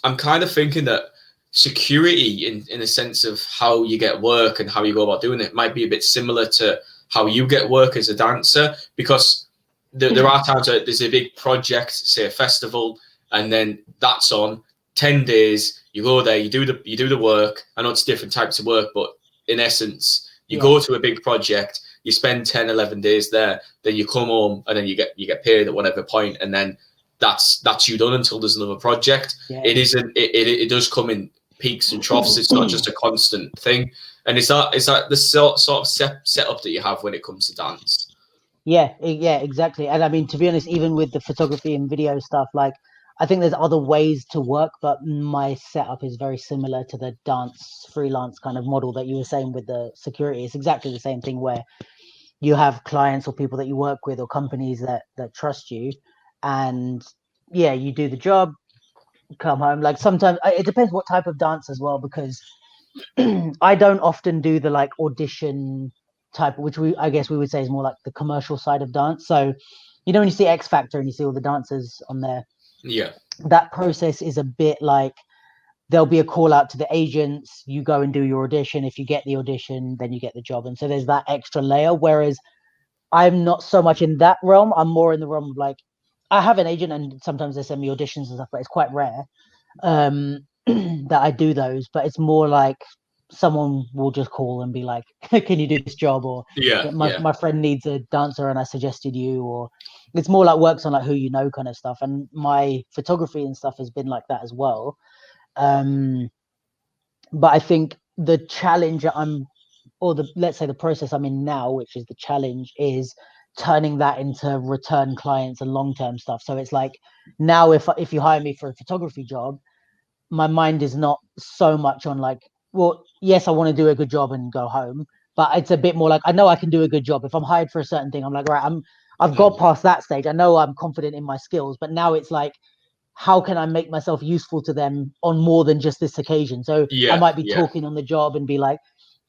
I'm kind of thinking that security in a sense of how you get work and how you go about doing it might be a bit similar to how you get work as a dancer, because there are times that there's a big project, say a festival, and then that's on 10 days. You go there, you do the work. I know it's different types of work, but in essence, you go to a big project, you spend 10, 11 days there, then you come home and then you get paid at whatever point, and then that's you done until there's another project. It does come in peaks and troughs. It's not just a constant thing. And is that the sort of setup that you have when it comes to dance? Yeah, exactly. And I mean, to be honest, even with the photography and video stuff, like I think there's other ways to work, but my setup is very similar to the dance freelance kind of model that you were saying with the security. It's exactly the same thing where you have clients or people that you work with or companies that trust you. And you do the job, come home. Like sometimes it depends what type of dance as well, because I don't often do the like audition type, which I guess we would say is more like the commercial side of dance. So, you know, when you see X Factor and you see all the dancers on there, that process is a bit like there'll be a call out to the agents, you go and do your audition. If you get the audition, then you get the job. And so there's that extra layer. Whereas I'm not so much in that realm. I'm more in the realm of like, I have an agent and sometimes they send me auditions and stuff, but it's quite rare that I do those. But it's more like someone will just call and be like, can you do this job? Or my friend needs a dancer and I suggested you. Or it's more like works on like who you know kind of stuff. And my photography and stuff has been like that as well. But I think the challenge let's say the process I'm in now, which is the challenge, is turning that into return clients and long-term stuff. So it's like now if you hire me for a photography job, my mind is not so much on like well, yes, I want to do a good job and go home, but it's a bit more like I know I can do a good job. If I'm hired for a certain thing, I'm like, right, I've got past that stage. I know I'm confident in my skills, but now it's like, how can I make myself useful to them on more than just this occasion? So I might be talking on the job and be like,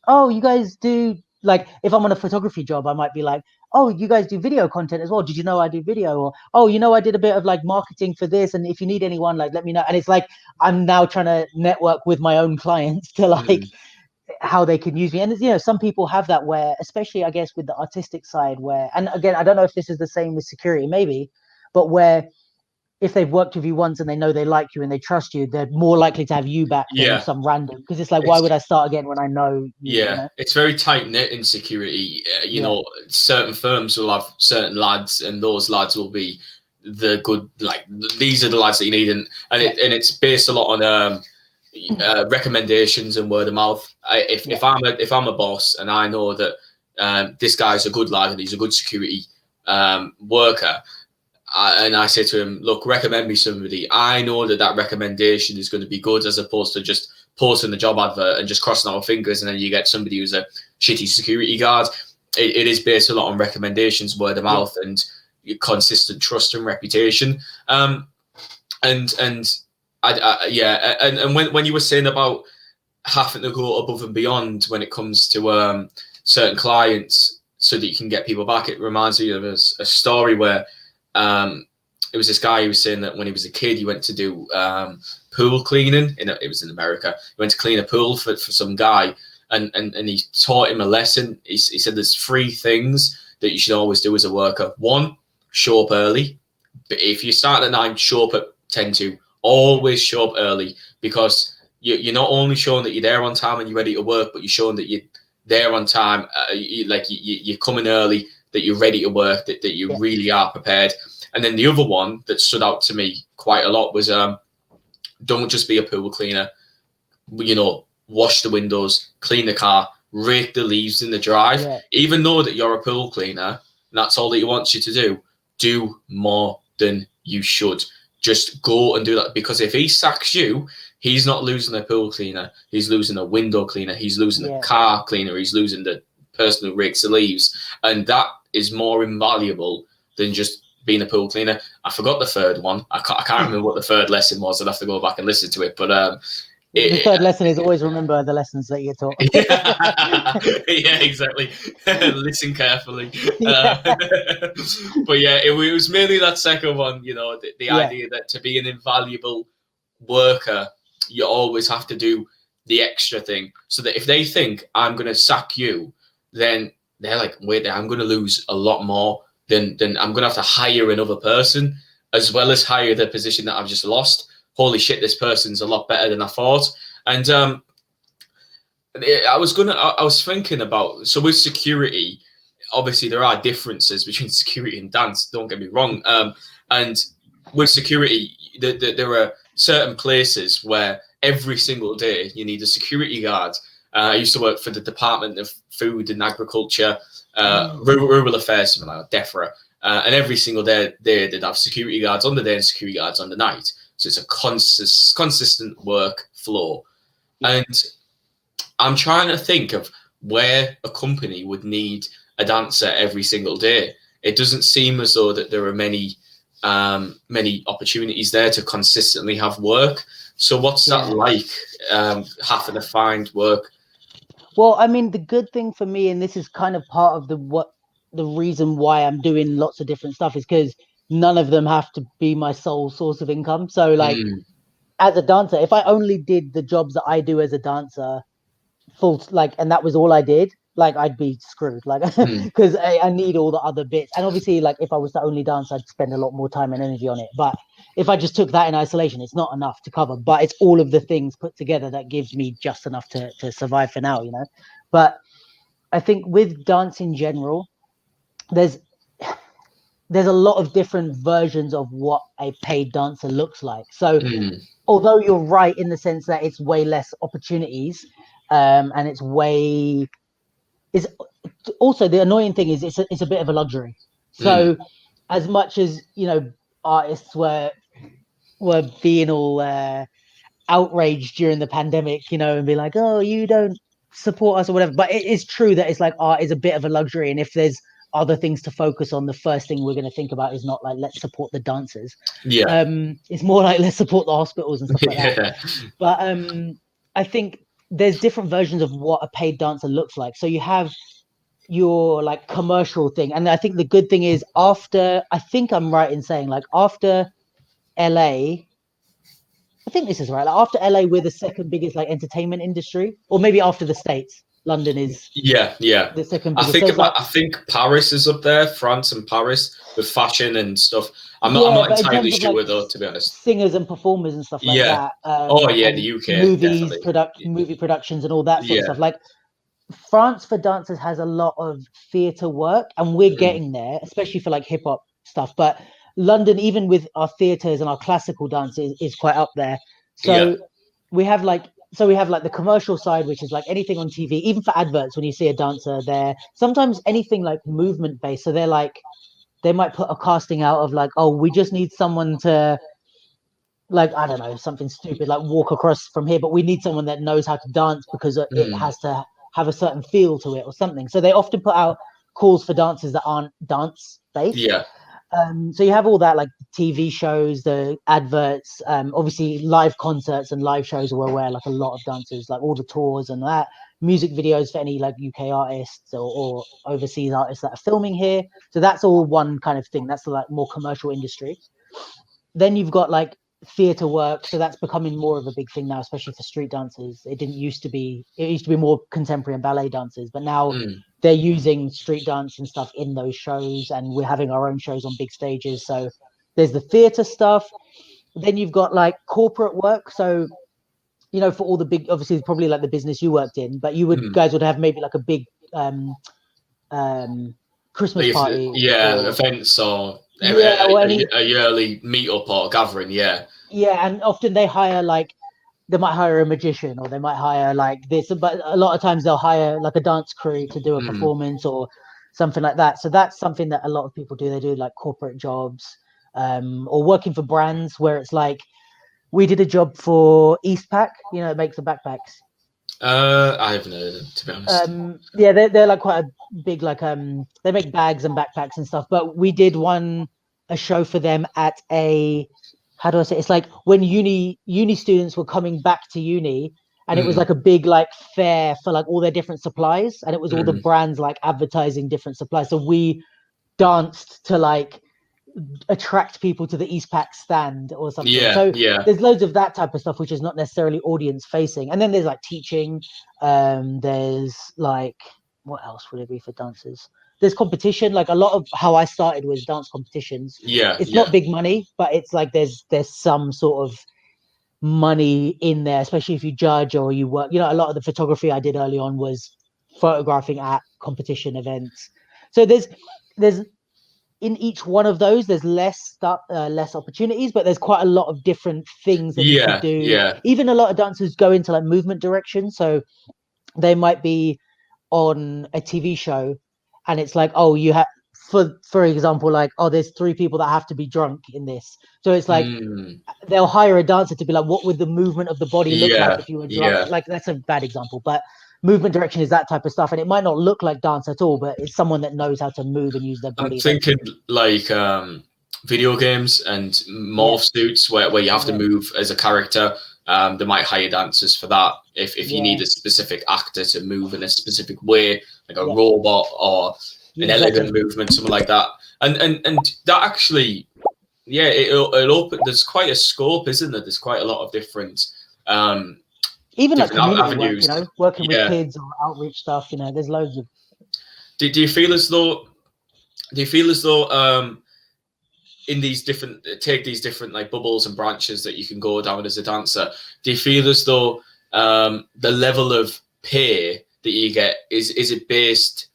oh, you guys do, like, if I'm on a photography job, I might be like, oh, you guys do video content as well. Did you know I do video? Or, oh, you know, I did a bit of like marketing for this. And if you need anyone, like, let me know. And it's like, I'm now trying to network with my own clients to like how they can use me. And, you know, some people have that where, especially, I guess, with the artistic side where, and again, I don't know if this is the same with security, maybe, but where if they've worked with you once and they know they like you and they trust you, they're more likely to have you back than some random. Because it's like, why would I start again when I know you? You know? It's very tight knit in security. You know, certain firms will have certain lads, and those lads will be the good. Like these are the lads that you need, and it's based a lot on recommendations and word of mouth. If I'm a boss and I know that this guy's a good lad and he's a good security worker. And I say to him, look, recommend me somebody. I know that recommendation is going to be good, as opposed to just posting the job advert and just crossing our fingers, and then you get somebody who's a shitty security guard. It is based a lot on recommendations, word of mouth, and consistent trust and reputation. And when you were saying about having to go above and beyond when it comes to certain clients so that you can get people back, it reminds me of a story where it was this guy who was saying that when he was a kid, he went to do pool cleaning. It was in America. He went to clean a pool for some guy, and he taught him a lesson. He said there's 3 things that you should always do as a worker. 1, show up early. But if you start at 9, show up at 10 to. Always show up early, because you're not only showing that you're there on time and you're ready to work, but you're showing that you're there on time. You're coming early, that you're ready to work, that you really are prepared. And then the other one that stood out to me quite a lot was don't just be a pool cleaner. You know, wash the windows, clean the car, rake the leaves in the drive. Even though that you're a pool cleaner and that's all that he wants you to do more than you should. Just go and do that, because if he sacks you, he's not losing a pool cleaner. He's losing a window cleaner. He's losing a car cleaner. He's losing the person who rakes the leaves. And that is more invaluable than just being a pool cleaner. I forgot the third one. I can't remember what the third lesson was. I'd have to go back and listen to it. But the third lesson is always remember the lessons that you taught. Yeah, exactly. Listen carefully. But yeah, it was mainly that second one. You know, the idea that to be an invaluable worker, you always have to do the extra thing, so that if they think I'm going to sack you, then they're like, wait, I'm going to lose a lot more than I'm going to have to hire another person, as well as hire the position that I've just lost. Holy shit, this person's a lot better than I thought. And I was thinking about, so with security, obviously there are differences between security and dance, don't get me wrong. And with security, there are certain places where every single day you need a security guard. I used to work for the Department of Food and Agriculture, Rural Affairs, something like that, DEFRA. And every single day they'd have security guards on the day and security guards on the night. So it's a consistent workflow. And I'm trying to think of where a company would need a dancer every single day. It doesn't seem as though that there are many opportunities there to consistently have work. So what's that like, having to find work? Well, I mean, the good thing for me, and this is kind of part of the reason why I'm doing lots of different stuff, is because none of them have to be my sole source of income. So like as a dancer, if I only did the jobs that I do as a dancer and that was all I did, like I'd be screwed, like because I need all the other bits. And obviously, like if I was to only dance, I'd spend a lot more time and energy on it. But if I just took that in isolation, it's not enough to cover. But it's all of the things put together that gives me just enough to survive for now, you know. But I think with dance in general, there's a lot of different versions of what a paid dancer looks like. So although you're right in the sense that it's way less opportunities, and it's also the annoying thing is it's a bit of a luxury. So as much as, you know, artists were being all outraged during the pandemic, you know, and be like, oh, you don't support us or whatever. But it is true that it's like art is a bit of a luxury, and if there's other things to focus on, the first thing we're going to think about is not like let's support the dancers. Yeah. It's more like let's support the hospitals and stuff like that. But I think there's different versions of what a paid dancer looks like. So you have your like commercial thing, and I think the good thing is after, I think I'm right in saying like after LA, I think this is right. Like after LA, we're the second biggest like entertainment industry, or maybe after the States. London is the second biggest. I think Paris is up there, France and Paris with fashion and stuff. I'm not entirely sure like, though, to be honest. Singers and performers and stuff like that. The UK movies, movie productions and all that sort of stuff. Like France for dancers has a lot of theatre work, and we're getting there, especially for like hip hop stuff. But London, even with our theatres and our classical dances, is quite up there. So we have like the commercial side, which is like anything on TV, even for adverts. When you see a dancer there, sometimes anything like movement based. So they might put a casting out of like, oh, we just need someone to, like, I don't know, something stupid like walk across from here, but we need someone that knows how to dance because it has to have a certain feel to it or something. So they often put out calls for dancers that aren't dance based. Yeah. So you have all that, like TV shows, the adverts, obviously live concerts and live shows are where like a lot of dancers, like all the tours and that, music videos for any like UK artists or overseas artists that are filming here. So that's all one kind of thing. That's the like more commercial industry. Then you've got like theatre work. So that's becoming more of a big thing now, especially for street dancers. It used to be more contemporary and ballet dancers, but now they're using street dance and stuff in those shows, and we're having our own shows on big stages. So there's the theatre stuff. Then you've got like corporate work. So, you know, for all the big, obviously probably like the business you worked in, but guys would have maybe like a big Christmas party. Events or a yearly meet-up or gathering, and often they hire like, they might hire a magician or they might hire like this, but a lot of times they'll hire like a dance crew to do a performance or something like that. So that's something that a lot of people do. They do like corporate jobs or working for brands where it's like, we did a job for Eastpak, you know, it makes the backpacks. I haven't heard of it, to be honest. They're like quite a big, like they make bags and backpacks and stuff, but we did a show for them at a, how do I say, it's like when uni students were coming back to uni, and it was like a big like fair for like all their different supplies, and it was all the brands like advertising different supplies. So we danced to like attract people to the Eastpak stand or something. There's loads of that type of stuff, which is not necessarily audience facing. And then there's like teaching. There's like, what else would it be for dancers? There's competition. Like a lot of how I started was dance competitions. It's not big money, but it's like there's some sort of money in there, especially if you judge or you work. You know, a lot of the photography I did early on was photographing at competition events. So there's in each one of those, there's less opportunities, but there's quite a lot of different things that you can do. Even a lot of dancers go into like movement direction. So they might be on a TV show, and it's like, oh, you have, for example, like, oh, there's 3 people that have to be drunk in this. So it's like they'll hire a dancer to be like, what would the movement of the body look like if you were drunk? Like that's a bad example, but movement direction is that type of stuff, and it might not look like dance at all, but it's someone that knows how to move and use their body. I'm thinking like video games and morph suits where you have to move as a character. They might hire dancers for that if you need a specific actor to move in a specific way, like a robot or an elegant movement, something like that. And that actually, it'll open. There's quite a scope, isn't there? There's quite a lot of different. Even like community work, you know, working with kids or outreach stuff, you know, there's loads of. Do you feel as though in these different like bubbles and branches that you can go down as a dancer, do you feel as though the level of pay that you get is it based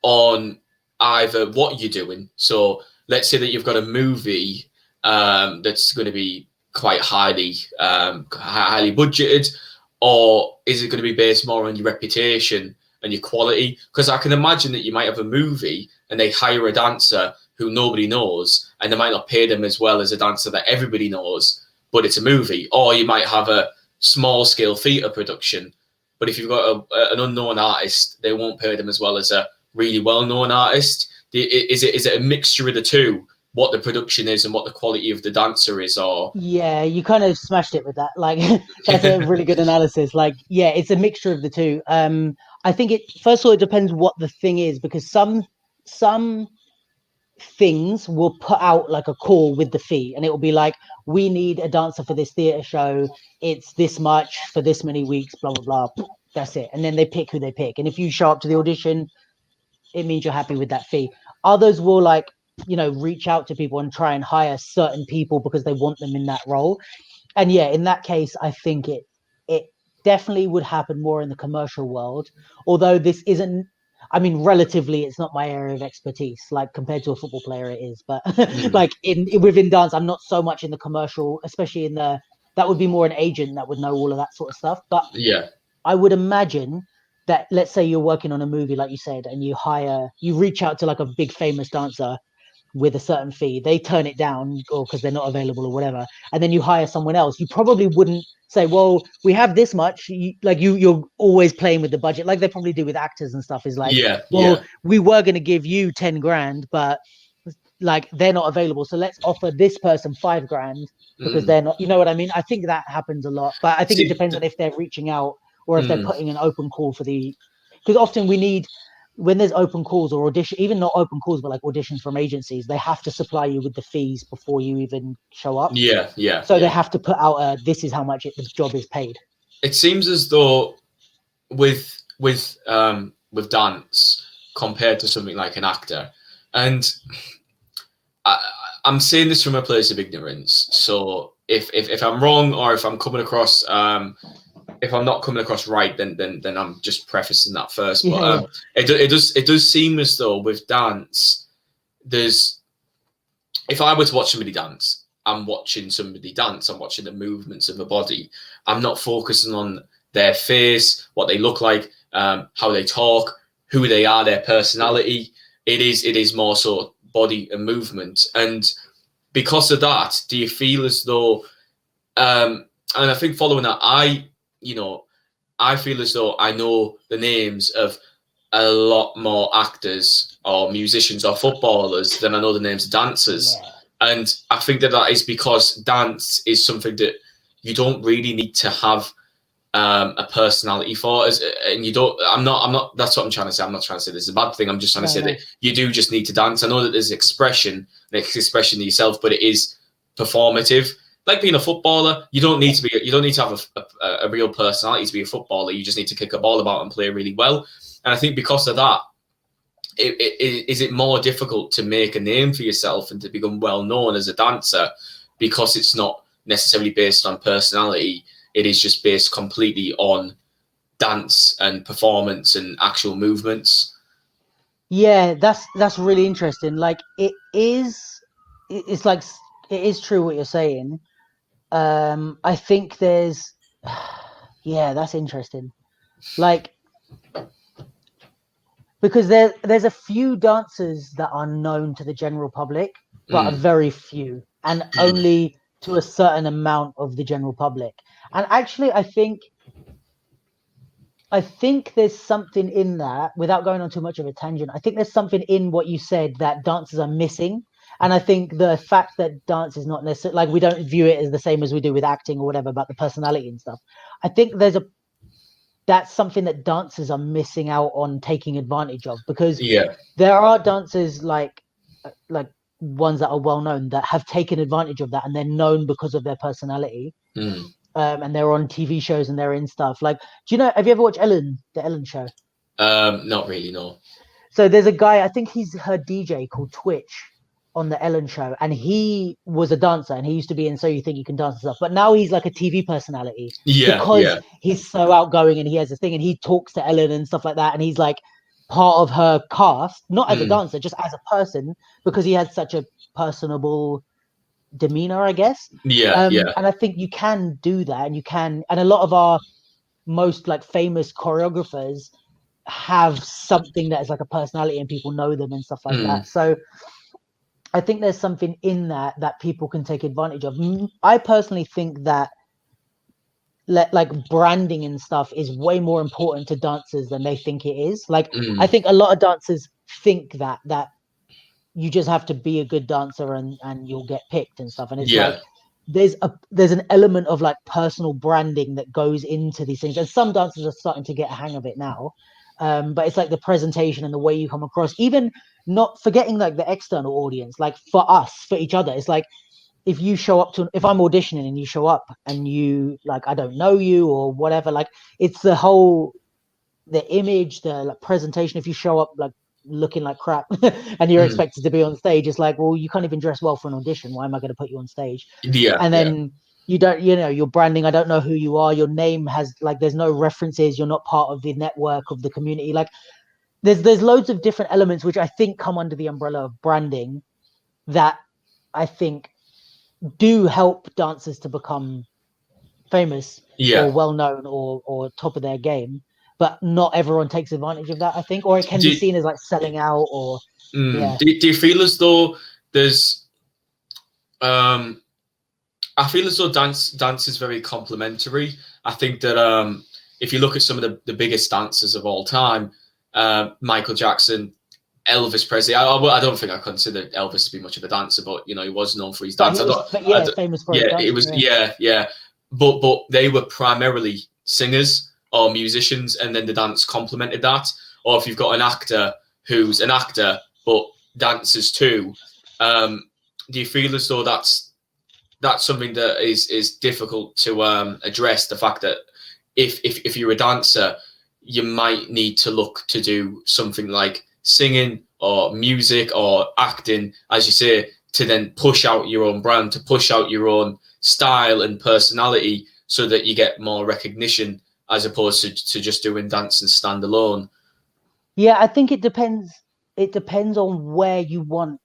on either what you're doing? So let's say that you've got a movie that's going to be quite highly budgeted, or is it going to be based more on your reputation and your quality? Because I can imagine that you might have a movie and they hire a dancer who nobody knows, and they might not pay them as well as a dancer that everybody knows, but it's a movie. Or you might have a small scale theatre production. But if you've got an unknown artist, they won't pay them as well as a really well known artist. Is it a mixture of the two? What the production is and what the quality of the dancer is, or Yeah, you kind of smashed it with that. Like that's a really good analysis. Like, yeah, it's a mixture of the two. I think it first of all it depends what the thing is, because some things will put out like a call with the fee, and it will be like, we need a dancer for this theatre show. It's this much for this many weeks, blah blah blah. That's it. And then they pick who they pick. And if you show up to the audition, it means you're happy with that fee. Others will like, reach out to people and try and hire certain people because they want them in that role. And yeah, in that case, I think it definitely would happen more in the commercial world. Although this isn't, I mean, relatively, it's not my area of expertise. Like compared to a football player, it is. But like within dance, I'm not so much in the commercial, especially in the. That would be more an agent that would know all of that sort of stuff. But yeah, I would imagine that, let's say you're working on a movie, like you said, and you reach out to like a big famous dancer with a certain fee, they turn it down or because they're not available or whatever, and then you hire someone else. You probably wouldn't say, well, we have this much. You're always playing with the budget, like they probably do with actors and stuff. Is like, we were going to give you 10 grand, but like they're not available, so let's offer this person 5 grand because they're not, you know what I mean? I think that happens a lot, but I think it depends on if they're reaching out or if they're putting an open call for because often we need, when there's open calls or audition, even not open calls, but like auditions from agencies, they have to supply you with the fees before you even show up. So they have to put out this is how much the job is paid. It seems as though with dance compared to something like an actor, and I'm saying this from a place of ignorance, so if I'm wrong or if I'm coming across if I'm not coming across right, then I'm just prefacing that first. But it does seem as though with dance, if I were to watch somebody dance, I'm watching somebody dance. I'm watching the movements of a body. I'm not focusing on their face, what they look like, how they talk, who they are, their personality. It is more so body and movement. And because of that, do you feel as though, and I think following that, I feel as though I know the names of a lot more actors or musicians or footballers than I know the names of dancers. Yeah. And I think that is because dance is something that you don't really need to have a personality for, and you don't. I'm not. That's what I'm trying to say. I'm not trying to say this is a bad thing. I'm just trying to say that you do just need to dance. I know that there's expression to yourself, but it is performative. Like being a footballer, you don't need to have a real personality to be a footballer. You just need to kick a ball about and play really well. And I think because of that, is it more difficult to make a name for yourself and to become well known as a dancer because it's not necessarily based on personality. It is just based completely on dance and performance and actual movements. Yeah, that's really interesting. Like it's like it is true what you're saying. I think there's that's interesting. Like, because there's a few dancers that are known to the general public, but a very few, and only to a certain amount of the general public. And actually, I think there's something in that, without going on too much of a tangent. I think there's something in what you said that dancers are missing. And I think the fact that dance is not necessarily, like, we don't view it as the same as we do with acting or whatever about the personality and stuff. I think that's something that dancers are missing out on taking advantage of, because there are dancers like ones that are well known that have taken advantage of that, and they're known because of their personality. And they're on TV shows and they're in stuff. Like, have you ever watched the Ellen show? Not really, no. So there's a guy, I think he's her DJ, called Twitch on the Ellen show, and he was a dancer, and he used to be in So You Think You Can Dance and stuff, but now he's like a TV personality because he's so outgoing and he has this thing and he talks to Ellen and stuff like that, and he's like part of her cast, not as a dancer, just as a person, because he has such a personable demeanor, I guess. And I think you can do that, and a lot of our most like famous choreographers have something that is like a personality and people know them and stuff like that. So I think there's something in that people can take advantage of. I personally think that like branding and stuff is way more important to dancers than they think it is. Like I Mm. think a lot of dancers think that you just have to be a good dancer and you'll get picked and stuff. And it's Yeah. like there's an element of like personal branding that goes into these things. And some dancers are starting to get a hang of it now. But it's like the presentation and the way you come across, even not forgetting like the external audience, like for us, for each other. It's like if you show up to, if I'm auditioning and you show up and you like, I don't know you or whatever, like it's the whole, the image, the like, presentation. If you show up like looking like crap and you're Mm. expected to be on stage, it's like, well, you can't even dress well for an audition. Why am I going to put you on stage? Yeah. And Yeah. then you don't, you know, your branding, I don't know who you are. Your name has like, there's no references. You're not part of the network of the community. Like there's loads of different elements, which I think come under the umbrella of branding that I think do help dancers to become famous Yeah. or well known or top of their game, but not everyone takes advantage of that, I think, or it can be Do, seen as like selling out or yeah. do you feel as though there's I feel as though dance is very complementary. I think that if you look at some of the biggest dancers of all time, Michael Jackson, Elvis Presley. I don't think I consider Elvis to be much of a dancer, but you know he was known for his dance. Famous for his dancing, it was yeah. But they were primarily singers or musicians, and then the dance complemented that. Or if you've got an actor who's an actor but dances too, do you feel as though that's something that is difficult to address? The fact that if you're a dancer, you might need to look to do something like singing or music or acting, as you say, to then push out your own brand, to push out your own style and personality so that you get more recognition as opposed to just doing dance and stand alone. Yeah, I think it depends. It depends on where you want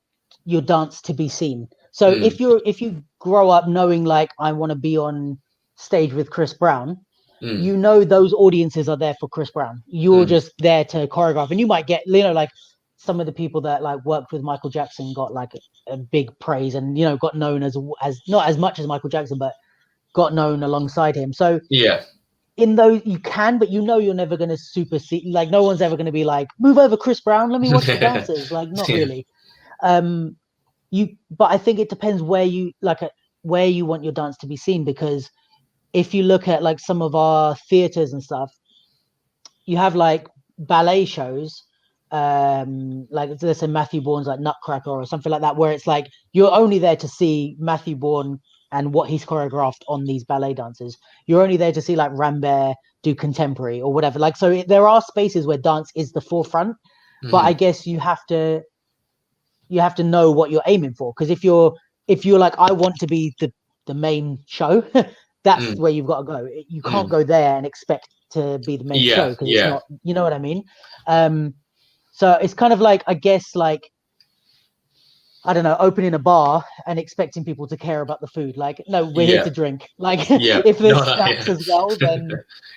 your dance to be seen. So if you grow up knowing like I want to be on stage with Chris Brown, you know those audiences are there for Chris Brown. You're just there to choreograph, and you might get, you know, like some of the people that like worked with Michael Jackson got like a big praise, and you know got known as not as much as Michael Jackson, but got known alongside him. So yeah, in those you can, but you know you're never going to supersede. Like no one's ever going to be like, move over, Chris Brown, let me watch the dancers. Like not really. But I think it depends where you like where you want your dance to be seen, because if you look at like some of our theaters and stuff, you have like ballet shows, like let's say Matthew Bourne's like Nutcracker or something like that, where it's like you're only there to see Matthew Bourne and what he's choreographed on these ballet dancers. You're only there to see like Rambert do contemporary or whatever. Like so, there are spaces where dance is the forefront, but I guess you have to know what you're aiming for, because if you're like I want to be the main show, that's where you've got to go. You can't go there and expect to be the main show, because it's not, you know what I mean? So it's kind of like, I guess, like, I don't know, opening a bar and expecting people to care about the food. Like, no, we're here to drink. Like, if there's snacks as well, then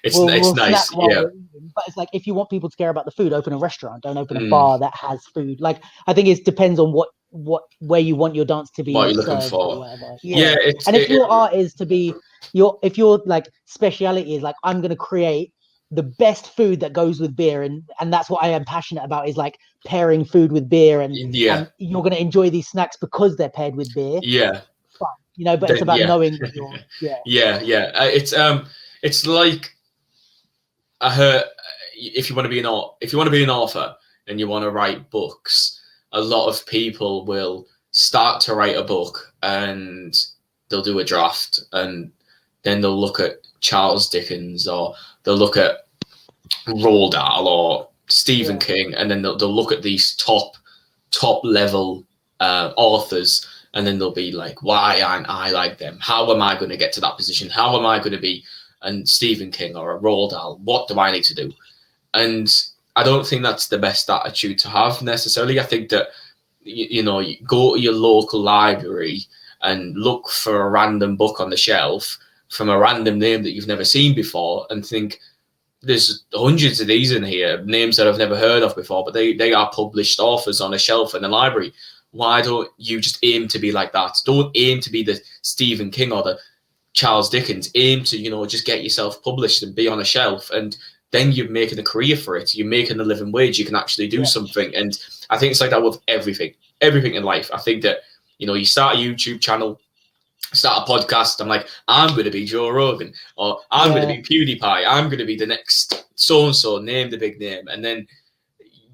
it's we'll nice. snack while we're eating. But it's like, if you want people to care about the food, open a restaurant. Don't open a bar that has food. Like, I think it depends on where you want your dance to be What you're looking served for. or whatever. Yeah. And if your art is to be if your like speciality is like, I'm gonna create the best food that goes with beer, and that's what I am passionate about, is like pairing food with beer, and you're going to enjoy these snacks because they're paired with beer. Fine, you know, but then, it's about knowing what you're it's like, I heard, if you want to be an author and you want to write books, a lot of people will start to write a book and they'll do a draft, and then they'll look at Charles Dickens, or they'll look at Roald Dahl or Stephen King, and then they'll look at these top level authors, and then they'll be like, why aren't I like them? How am I going to get to that position? How am I going to be a Stephen King or a Roald Dahl? What do I need to do? And I don't think that's the best attitude to have necessarily. I think that, you know, you go to your local library and look for a random book on the shelf from a random name that you've never seen before, and think, there's hundreds of these in here, names that I've never heard of before, but they are published authors on a shelf in the library. Why don't you just aim to be like that? Don't aim to be the Stephen King or the Charles Dickens, aim to, you know, just get yourself published and be on a shelf, and then you're making a career for it. You're making a living wage. You can actually do something. And I think it's like that with everything in life. I think that, you know, you start a YouTube channel, start a podcast. I'm like, I'm going to be Joe Rogan, or I'm going to be PewDiePie. I'm going to be the next so-and-so, name the big name. And then,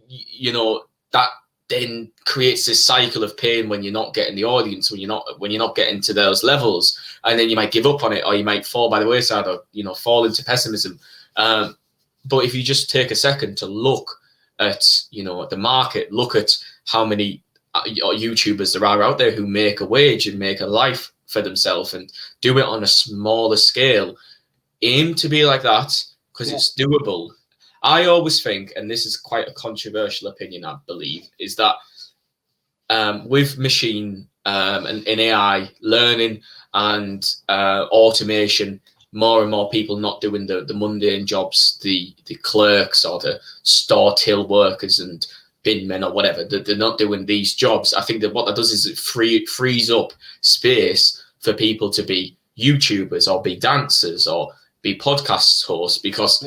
you know, that then creates this cycle of pain when you're not getting the audience, when you're not getting to those levels, and then you might give up on it, or you might fall by the wayside, or, you know, fall into pessimism. But if you just take a second to look at, you know, the market, look at how many YouTubers there are out there who make a wage and make a life for themselves and do it on a smaller scale, aim to be like that, because it's doable. I always think, and this is quite a controversial opinion, I believe, is that with machine and AI learning and automation, more and more people not doing the mundane jobs, the clerks or the store till workers and bin men or whatever, they're not doing these jobs. I think that what that does is it frees up space for people to be YouTubers or be dancers or be podcast hosts, because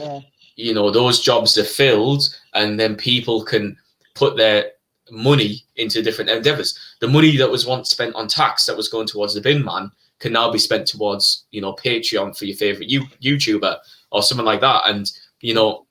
you know, those jobs are filled, and then people can put their money into different endeavors. The money that was once spent on tax that was going towards the bin man can now be spent towards, you know, Patreon for your favorite YouTuber or something like that. And, you know,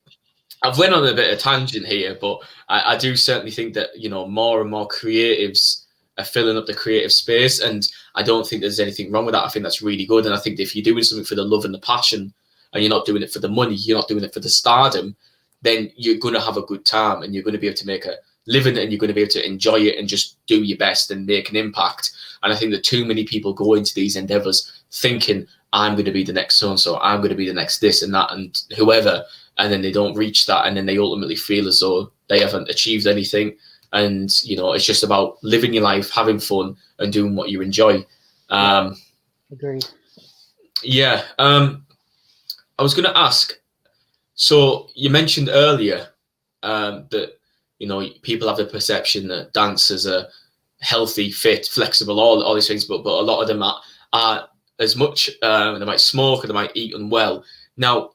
I've went on a bit of tangent here, but I do certainly think that, you know, more and more creatives are filling up the creative space, and I don't think there's anything wrong with that. I think that's really good. And I think that if you're doing something for the love and the passion, and you're not doing it for the money, you're not doing it for the stardom, then you're going to have a good time, and you're going to be able to make a living, and you're going to be able to enjoy it and just do your best and make an impact. And I think that too many people go into these endeavors thinking, I'm going to be the next so-and-so, I'm going to be the next this and that and whoever, and then they don't reach that, and then they ultimately feel as though they haven't achieved anything. And, you know, it's just about living your life, having fun, and doing what you enjoy. Agreed. Yeah. I was going to ask, so you mentioned earlier that, you know, people have the perception that dancers are healthy, fit, flexible, all these things, but a lot of them are as much, they might smoke or they might eat unwell. Now,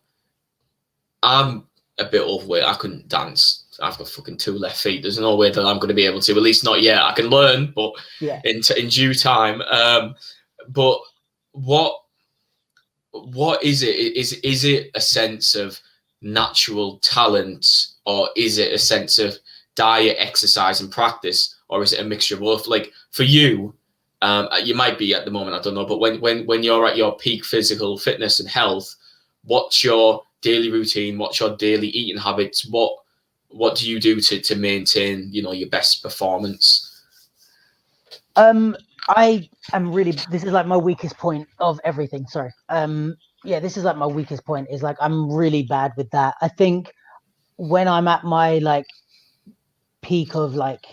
I'm a bit overweight. I couldn't dance. I've got fucking 2 left feet. There's no way that I'm going to be able to, at least not yet. I can learn, but in due time. But what is it? Is it a sense of natural talent, or is it a sense of diet, exercise, and practice, or is it a mixture of both? Like for you, you might be at the moment, I don't know, but when you're at your peak physical fitness and health, what's your daily routine? What's your daily eating habits? What do you do to maintain, you know, your best performance? I am really, this is like my weakest point of everything. Sorry. This is like my weakest point, is like, I'm really bad with that. I think when I'm at my like peak of like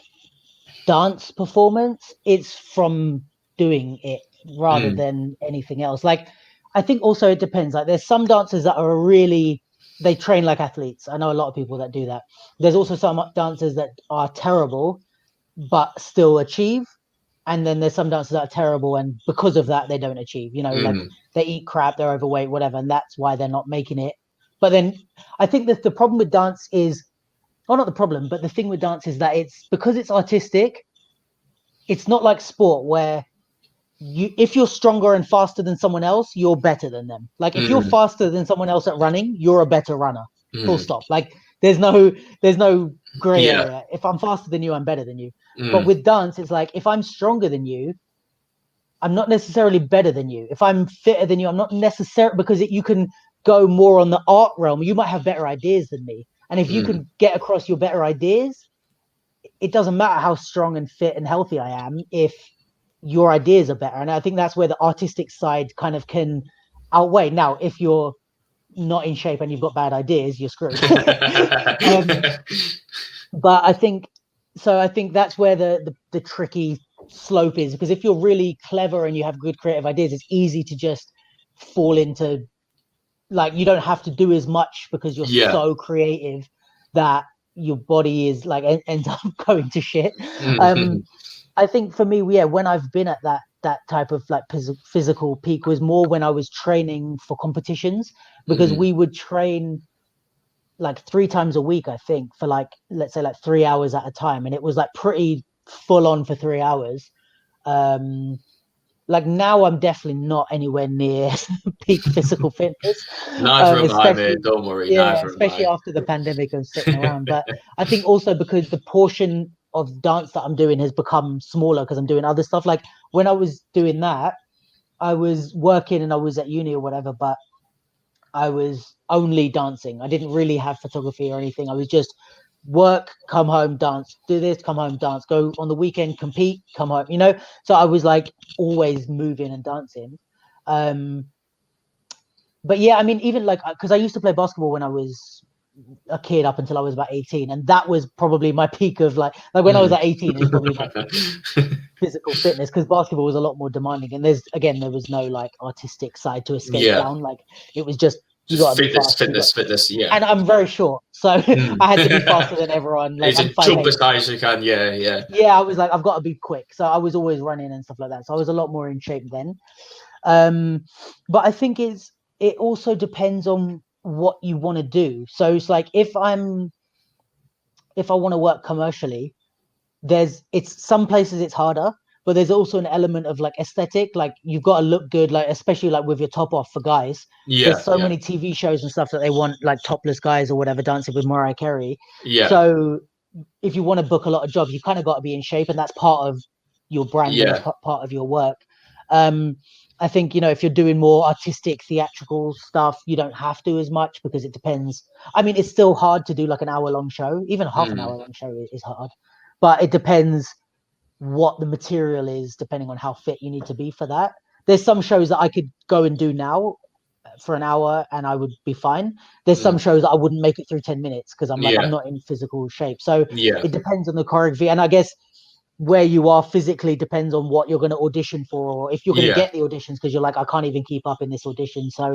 dance performance, it's from doing it rather than anything else. Like, I think also it depends. Like there's some dancers that are really, they train like athletes. I know a lot of people that do that. There's also some dancers that are terrible, but still achieve. And then there's some dancers that are terrible, and because of that, they don't achieve. You know, like they eat crap, they're overweight, whatever, and that's why they're not making it. But then I think that the problem with dance is, well, not the problem, but the thing with dance is that it's because it's artistic. It's not like sport where if you're stronger and faster than someone else, you're better than them. Like if you're faster than someone else at running, you're a better runner. Full stop. Like there's no gray area. If I'm faster than you, I'm better than you. But with dance, it's like, if I'm stronger than you, I'm not necessarily better than you. If I'm fitter than you, I'm not necessarily, because you can go more on the art realm. You might have better ideas than me. And if you can get across your better ideas, it doesn't matter how strong and fit and healthy I am if your ideas are better. And I think that's where the artistic side kind of can outweigh. Now, if you're not in shape and you've got bad ideas, you're screwed. But I think that's where the tricky slope is, because if you're really clever and you have good creative ideas, it's easy to just fall into, like, you don't have to do as much because you're so creative that your body is like ends up going to shit. I think for me, when I've been at that that type of like physical peak was more when I was training for competitions, because we would train like 3 times a week, I think, for like, let's say like 3 hours at a time. And it was like pretty full on for 3 hours. Like now I'm definitely not anywhere near peak physical fitness. Neither am I, Especially, mate. Don't worry. yeah, Neither am especially I. after the pandemic and sitting around. But I think also because the portion of dance that I'm doing has become smaller because I'm doing other stuff. Like when I was doing that, I was working and I was at uni or whatever, but I was only dancing. I didn't really have photography or anything. I was just work, come home, dance, do this, come home, dance, go on the weekend, compete, come home, you know? So I was like always moving and dancing. But yeah, I mean, even like, because I used to play basketball when I was a kid up until I was about 18. And that was probably my peak of like when I was at 18 is probably my peak of physical fitness, because basketball was a lot more demanding. And there was no like artistic side to escape Yeah. down. Like it was just, you Just got to be fitness, fast. fitness. Yeah. And I'm very short. So I had to be faster than everyone. Like It's I'm a jump 5'8". as high as you can. Yeah, yeah. Yeah, I was like, I've got to be quick. So I was always running and stuff like that. So I was a lot more in shape then. But I think it also depends on what you want to do. So it's like if I want to work commercially, it's some places it's harder, but there's also an element of like aesthetic. Like you've got to look good, like especially like with your top off for guys. Yeah, There's so yeah. many TV shows and stuff that they want like topless guys or whatever dancing with Mariah Carey. Yeah. So if you want to book a lot of jobs, you kind of got to be in shape, and that's part of your brand and part of your work. I think, if you're doing more artistic theatrical stuff, you don't have to as much, because it depends. I mean, it's still hard to do like an hour-long show. Even half an hour-long show is hard, but it depends what the material is, depending on how fit you need to be for that. There's some shows that I could go and do now for an hour and I would be fine. There's some shows that I wouldn't make it through 10 minutes because I'm not in physical shape. So it depends on the choreography. And I guess where you are physically depends on what you're going to audition for, or if you're going to get the auditions, because you're like, I can't even keep up in this audition. So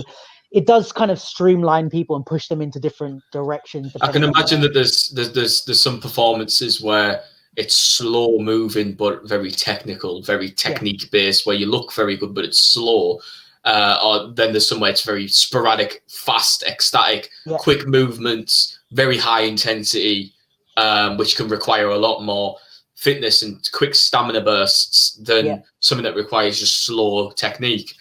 it does kind of streamline people and push them into different directions. I can imagine that there's some performances where it's slow moving but very technical, very technique based, where you look very good but it's slow. Or then there's somewhere it's very sporadic, fast, ecstatic, quick movements, very high intensity, which can require a lot more fitness and quick stamina bursts than something that requires just slow technique.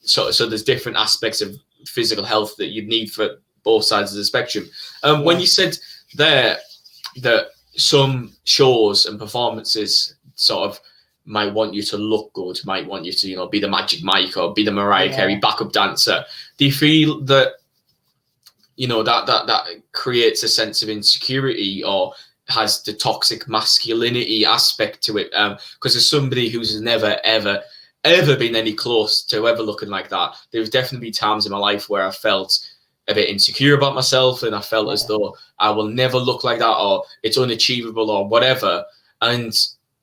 So there's different aspects of physical health that you'd need for both sides of the spectrum. When you said there that some shows and performances sort of might want you to look good, might want you to, be the Magic Mike or be the Mariah Carey backup dancer, do you feel that, that creates a sense of insecurity, or has the toxic masculinity aspect to it? Because as somebody who's never, ever been any close to ever looking like that, there's definitely been times in my life where I felt a bit insecure about myself, and I felt as though I will never look like that, or it's unachievable, or whatever. And,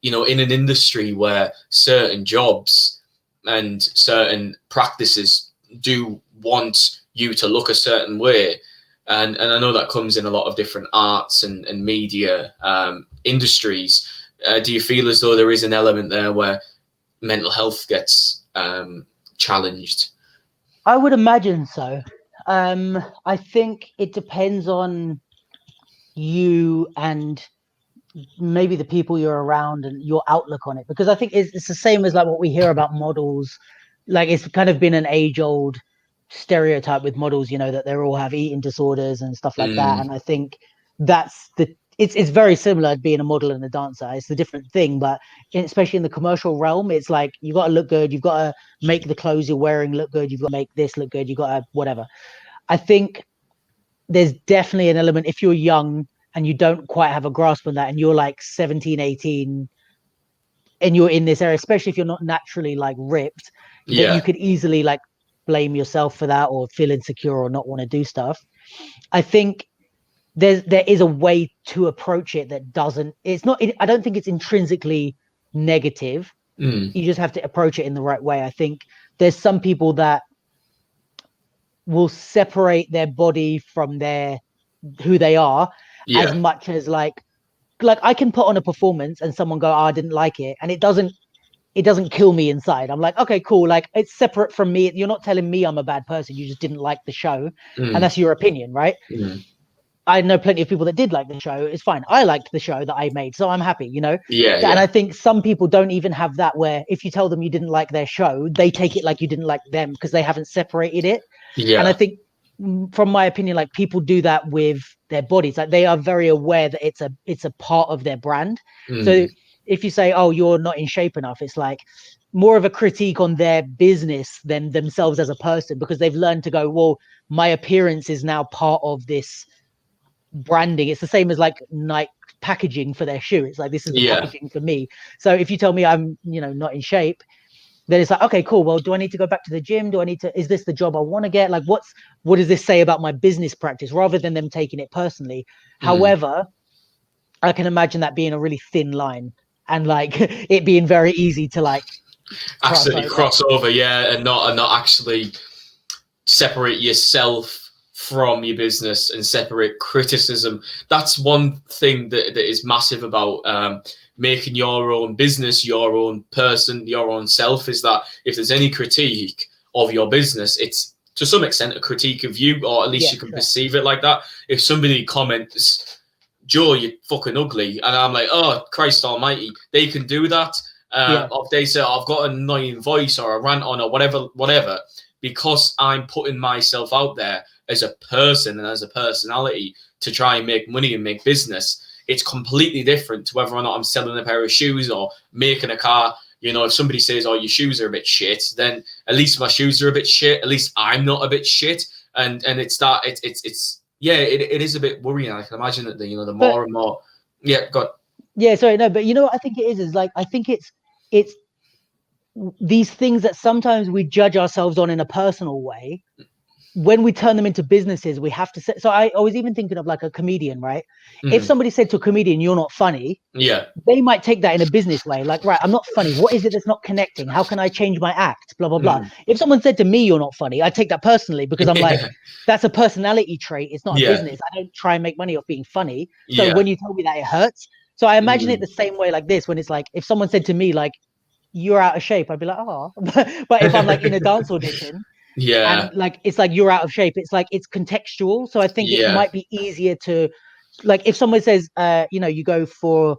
in an industry where certain jobs and certain practices do want you to look a certain way, and I know that comes in a lot of different arts and media industries. Do you feel as though there is an element there where mental health gets challenged? I would imagine so. I think it depends on you and maybe the people you're around and your outlook on it, because I think it's the same as like what we hear about models. Like it's kind of been an age-old stereotype with models, that they all have eating disorders and stuff like that. And I think it's very similar to being a model and a dancer. It's a different thing, but especially in the commercial realm, it's like you got to look good, you've got to make the clothes you're wearing look good, you've got to make this look good, you've got to whatever. I think there's definitely an element, if you're young and you don't quite have a grasp on that, and you're like 17, 18, and you're in this area, especially if you're not naturally like ripped, that you could easily like blame yourself for that, or feel insecure, or not want to do stuff. I think there is a way to approach it that I don't think it's intrinsically negative. You just have to approach it in the right way. I think there's some people that will separate their body from who they are, as much as like I can put on a performance and someone go, oh, I didn't like it, and it doesn't it doesn't kill me inside. I'm like, okay, cool. Like it's separate from me. You're not telling me I'm a bad person. You just didn't like the show, and that's your opinion, right? I know plenty of people that did like the show. It's fine. I liked the show that I made, so I'm happy, you know? And I think some people don't even have that, where if you tell them you didn't like their show, they take it like you didn't like them because they haven't separated it. And I think, from my opinion, like people do that with their bodies. Like they are very aware that it's a part of their brand. So if you say, oh, you're not in shape enough, it's like more of a critique on their business than themselves as a person, because they've learned to go, well, my appearance is now part of this branding. It's the same as like Nike packaging for their shoe. It's like, this is the packaging for me. So if you tell me I'm, you know, not in shape, then it's like, okay, cool. Well, do I need to go back to the gym? Is this the job I want to get? Like, what does this say about my business practice, rather than them taking it personally? However, I can imagine that being a really thin line, and like it being very easy to like cross over, and not actually separate yourself from your business and separate criticism. That's one thing that is massive about making your own business, your own person, your own self, is that if there's any critique of your business, it's to some extent a critique of you, or at least you can perceive it like that. If somebody comments, Joe, you're fucking ugly, and I'm like, oh, Christ almighty, they can do that. Or if they say, oh, I've got an annoying voice or a rant on or whatever, because I'm putting myself out there as a person and as a personality to try and make money and make business, it's completely different to whether or not I'm selling a pair of shoes or making a car. You know, if somebody says, oh, your shoes are a bit shit, then at least my shoes are a bit shit. At least I'm not a bit shit. And it's it is a bit worrying. I can imagine that the more and more. Yeah, go on. Yeah, sorry, no, but you know what I think it is like, I think it's these things that sometimes we judge ourselves on in a personal way. When we turn them into businesses, we have to say. So I was even thinking of like a comedian, right? If somebody said to a comedian, you're not funny, they might take that in a business way. Like, right, I'm not funny. What is it that's not connecting? How can I change my act? Blah, blah, blah. If someone said to me, you're not funny, I take that personally, because I'm like, that's a personality trait. It's not a business. I don't try and make money off being funny. So when you tell me that, it hurts. So I imagine it the same way like this, when it's like, if someone said to me, like, you're out of shape, I'd be like, oh. But if I'm like in a dance audition, and like it's like, you're out of shape, it's like, it's contextual. So I think it might be easier to, like, if someone says, you go to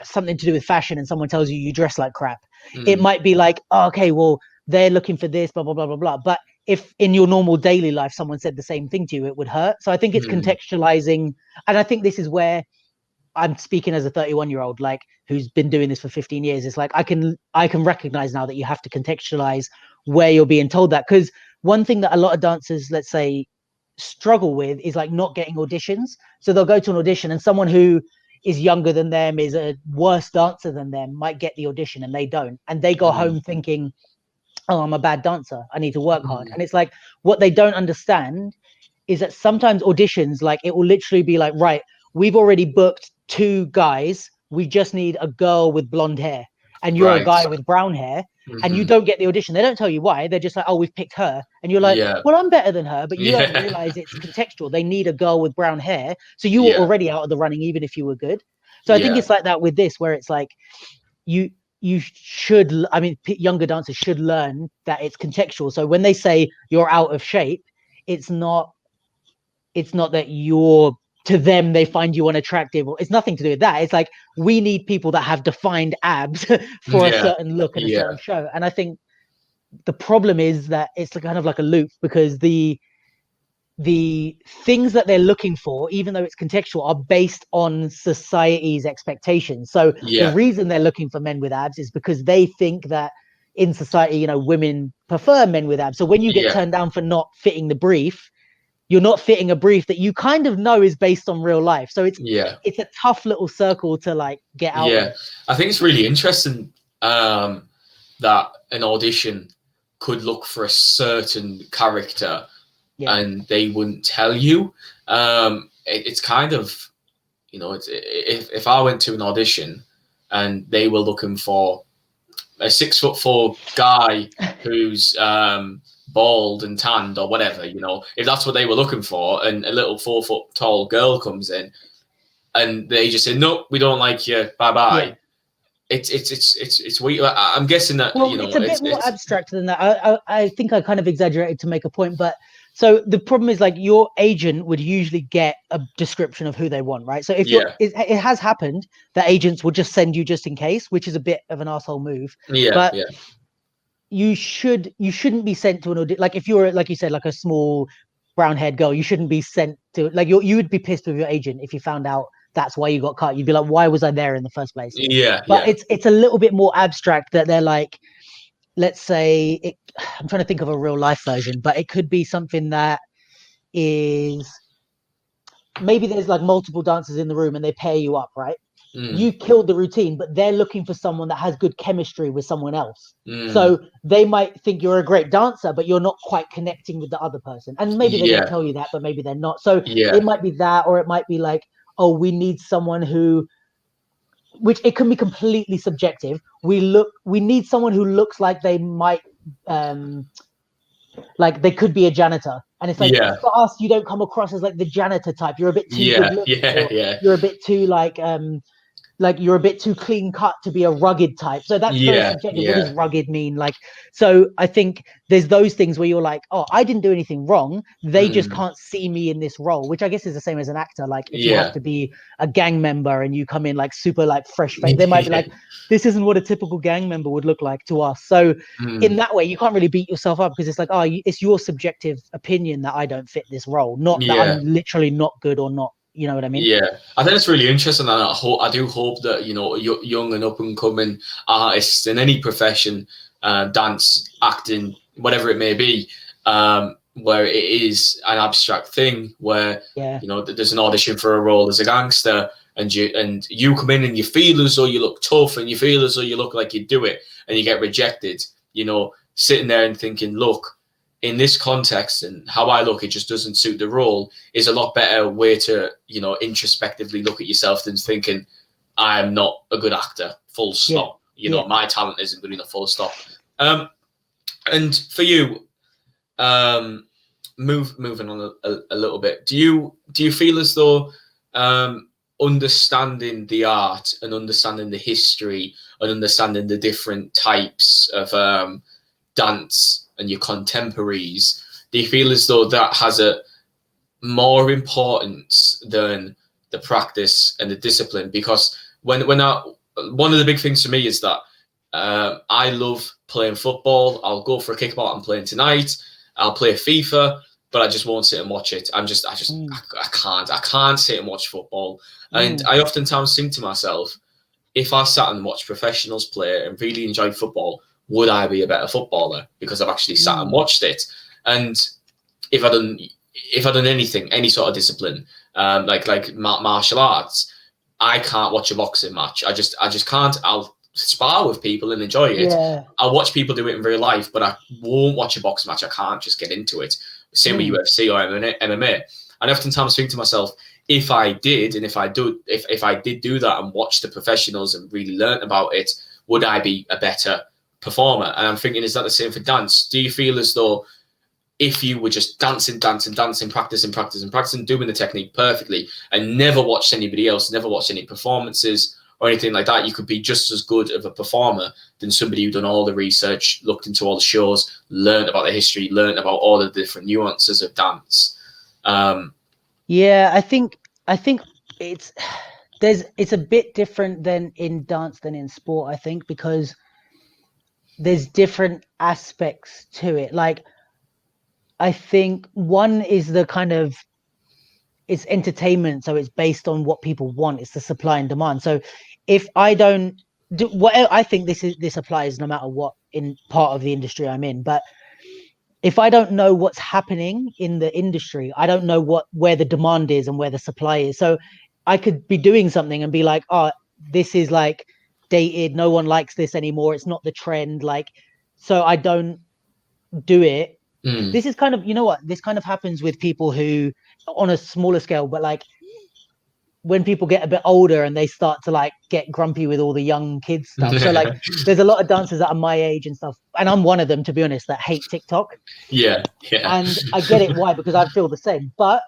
something to do with fashion, and someone tells you you dress like crap, it might be like, oh, okay, well, they're looking for this, blah blah blah blah blah. But if in your normal daily life someone said the same thing to you, it would hurt. So I think it's contextualizing, and I think this is where I'm speaking as a 31-year-old, like, who's been doing this for 15 years. It's like, I can recognize now that you have to contextualize where you're being told that. Because one thing that a lot of dancers, let's say, struggle with is like not getting auditions. So they'll go to an audition, and someone who is younger than them, is a worse dancer than them, might get the audition and they don't. And they go home thinking, oh, I'm a bad dancer, I need to work hard. And it's like, what they don't understand is that sometimes auditions, like, it will literally be like, right, we've already booked 2 guys, we just need a girl with blonde hair, and you're a guy with brown hair, and you don't get the audition. They don't tell you why. They're just like, oh, we've picked her. And you're like, well, I'm better than her. But you don't realize it's contextual. They need a girl with brown hair. So you were already out of the running, even if you were good. So I think it's like that with this, where it's like, you should, I mean, younger dancers should learn that it's contextual. So when they say you're out of shape, it's not that you're, to them, they find you unattractive, or it's nothing to do with that. It's like, we need people that have defined abs for a certain look and a certain show. And I think the problem is that it's kind of like a loop, because the things that they're looking for, even though it's contextual, are based on society's expectations. So the reason they're looking for men with abs is because they think that in society, women prefer men with abs. So when you get turned down for not fitting the brief, you're not fitting a brief that you kind of know is based on real life. So it's a tough little circle to like get out of. I think it's really interesting that an audition could look for a certain character and they wouldn't tell you. It's kind of, if I went to an audition and they were looking for a 6'4" guy who's bald and tanned or whatever, if that's what they were looking for, and a little 4 foot tall girl comes in and they just say, no, we don't like you, bye-bye. it's weird. I'm guessing that, well, it's a bit more abstract than that. I think I kind of exaggerated to make a point, but so the problem is like your agent would usually get a description of who they want, right? So if it has happened that agents will just send you just in case, which is a bit of an asshole move. But you shouldn't be sent to an audit. Like if you're, like you said, like a small brown haired girl, you shouldn't be sent to, like, you would be pissed with your agent if you found out that's why you got cut. You'd be like, why was I there in the first place? But it's a little bit more abstract, that they're like, let's say I'm trying to think of a real life version, but it could be something that is, maybe there's like multiple dancers in the room and they pair you up, right? You killed the routine, but they're looking for someone that has good chemistry with someone else. So they might think you're a great dancer, but you're not quite connecting with the other person. And maybe they're going to tell you that, but maybe they're not. So it might be that, or it might be like, oh, we need someone who, which it can be completely subjective. We need someone who looks like they might, like they could be a janitor. And it's like, for us, you don't come across as like the janitor type. You're a bit too good looking, you're a bit too like you're a bit too clean cut to be a rugged type. So that's very subjective. What does rugged mean? Like, so I think there's those things where you're like, oh, I didn't do anything wrong. They just can't see me in this role, which I guess is the same as an actor. Like if you have to be a gang member and you come in like super like fresh face, they might be like, this isn't what a typical gang member would look like to us. So in that way, you can't really beat yourself up, because it's like, oh, it's your subjective opinion that I don't fit this role, not that I'm literally not good or not. You know what I mean? Yeah, I think it's really interesting, and I do hope that, you know, young and up and coming artists in any profession, dance, acting, whatever it may be, where it is an abstract thing, where you know there's an audition for a role as a gangster, and you come in and you feel as though you look tough, and you feel as though you look like you do it, and you get rejected. You know, sitting there and thinking, look, in this context and how I look, it just doesn't suit the role, is a lot better way to, you know, introspectively look at yourself than thinking, I'm not a good actor, full stop. You know, my talent isn't good enough, full stop. And for you, moving on a little bit, do you feel as though understanding the art and understanding the history and understanding the different types of dance and your contemporaries, do you feel as though that has a more importance than the practice and the discipline? Because one of the big things for me is that I love playing football. I'll go for a kickball. I'm playing tonight. I'll play FIFA, but I just won't sit and watch it. I can't sit and watch football. And I oftentimes think to myself, if I sat and watched professionals play and really enjoyed football, would I be a better footballer because I've actually sat and watched it? And if I done anything, any sort of discipline, like martial arts, I can't watch a boxing match. I just can't. I'll spar with people and enjoy it. I'll watch people do it in real life, but I won't watch a boxing match. I can't just get into it. Same with UFC or MMA. And I oftentimes think to myself, if I did do that and watch the professionals and really learn about it, would I be a better performer? And I'm thinking, is that the same for dance? Do you feel as though if you were just dancing, practicing, doing the technique perfectly and never watched anybody else, never watched any performances or anything like that, you could be just as good of a performer than somebody who done all the research, looked into all the shows, learned about the history, learned about all the different nuances of dance? I think it's a bit different than in dance than in sport, I think, because there's different aspects to it. Like, I think one is the kind of, it's entertainment, so it's based on what people want. It's the supply and demand. So if I don't do whatever, I think this applies no matter what in part of the industry I'm in. But if I don't know what's happening in the industry, I don't know where the demand is and where the supply is. So I could be doing something and be like, oh, this is like dated, no one likes this anymore, it's not the trend, like, so I don't do it. This is kind of, you know what, this kind of happens with people who, on a smaller scale, but like when people get a bit older and they start to like get grumpy with all the young kids stuff. So like there's a lot of dancers that are my age and stuff, and I'm one of them, to be honest, that hate TikTok. And I get it, why, because I feel the same. But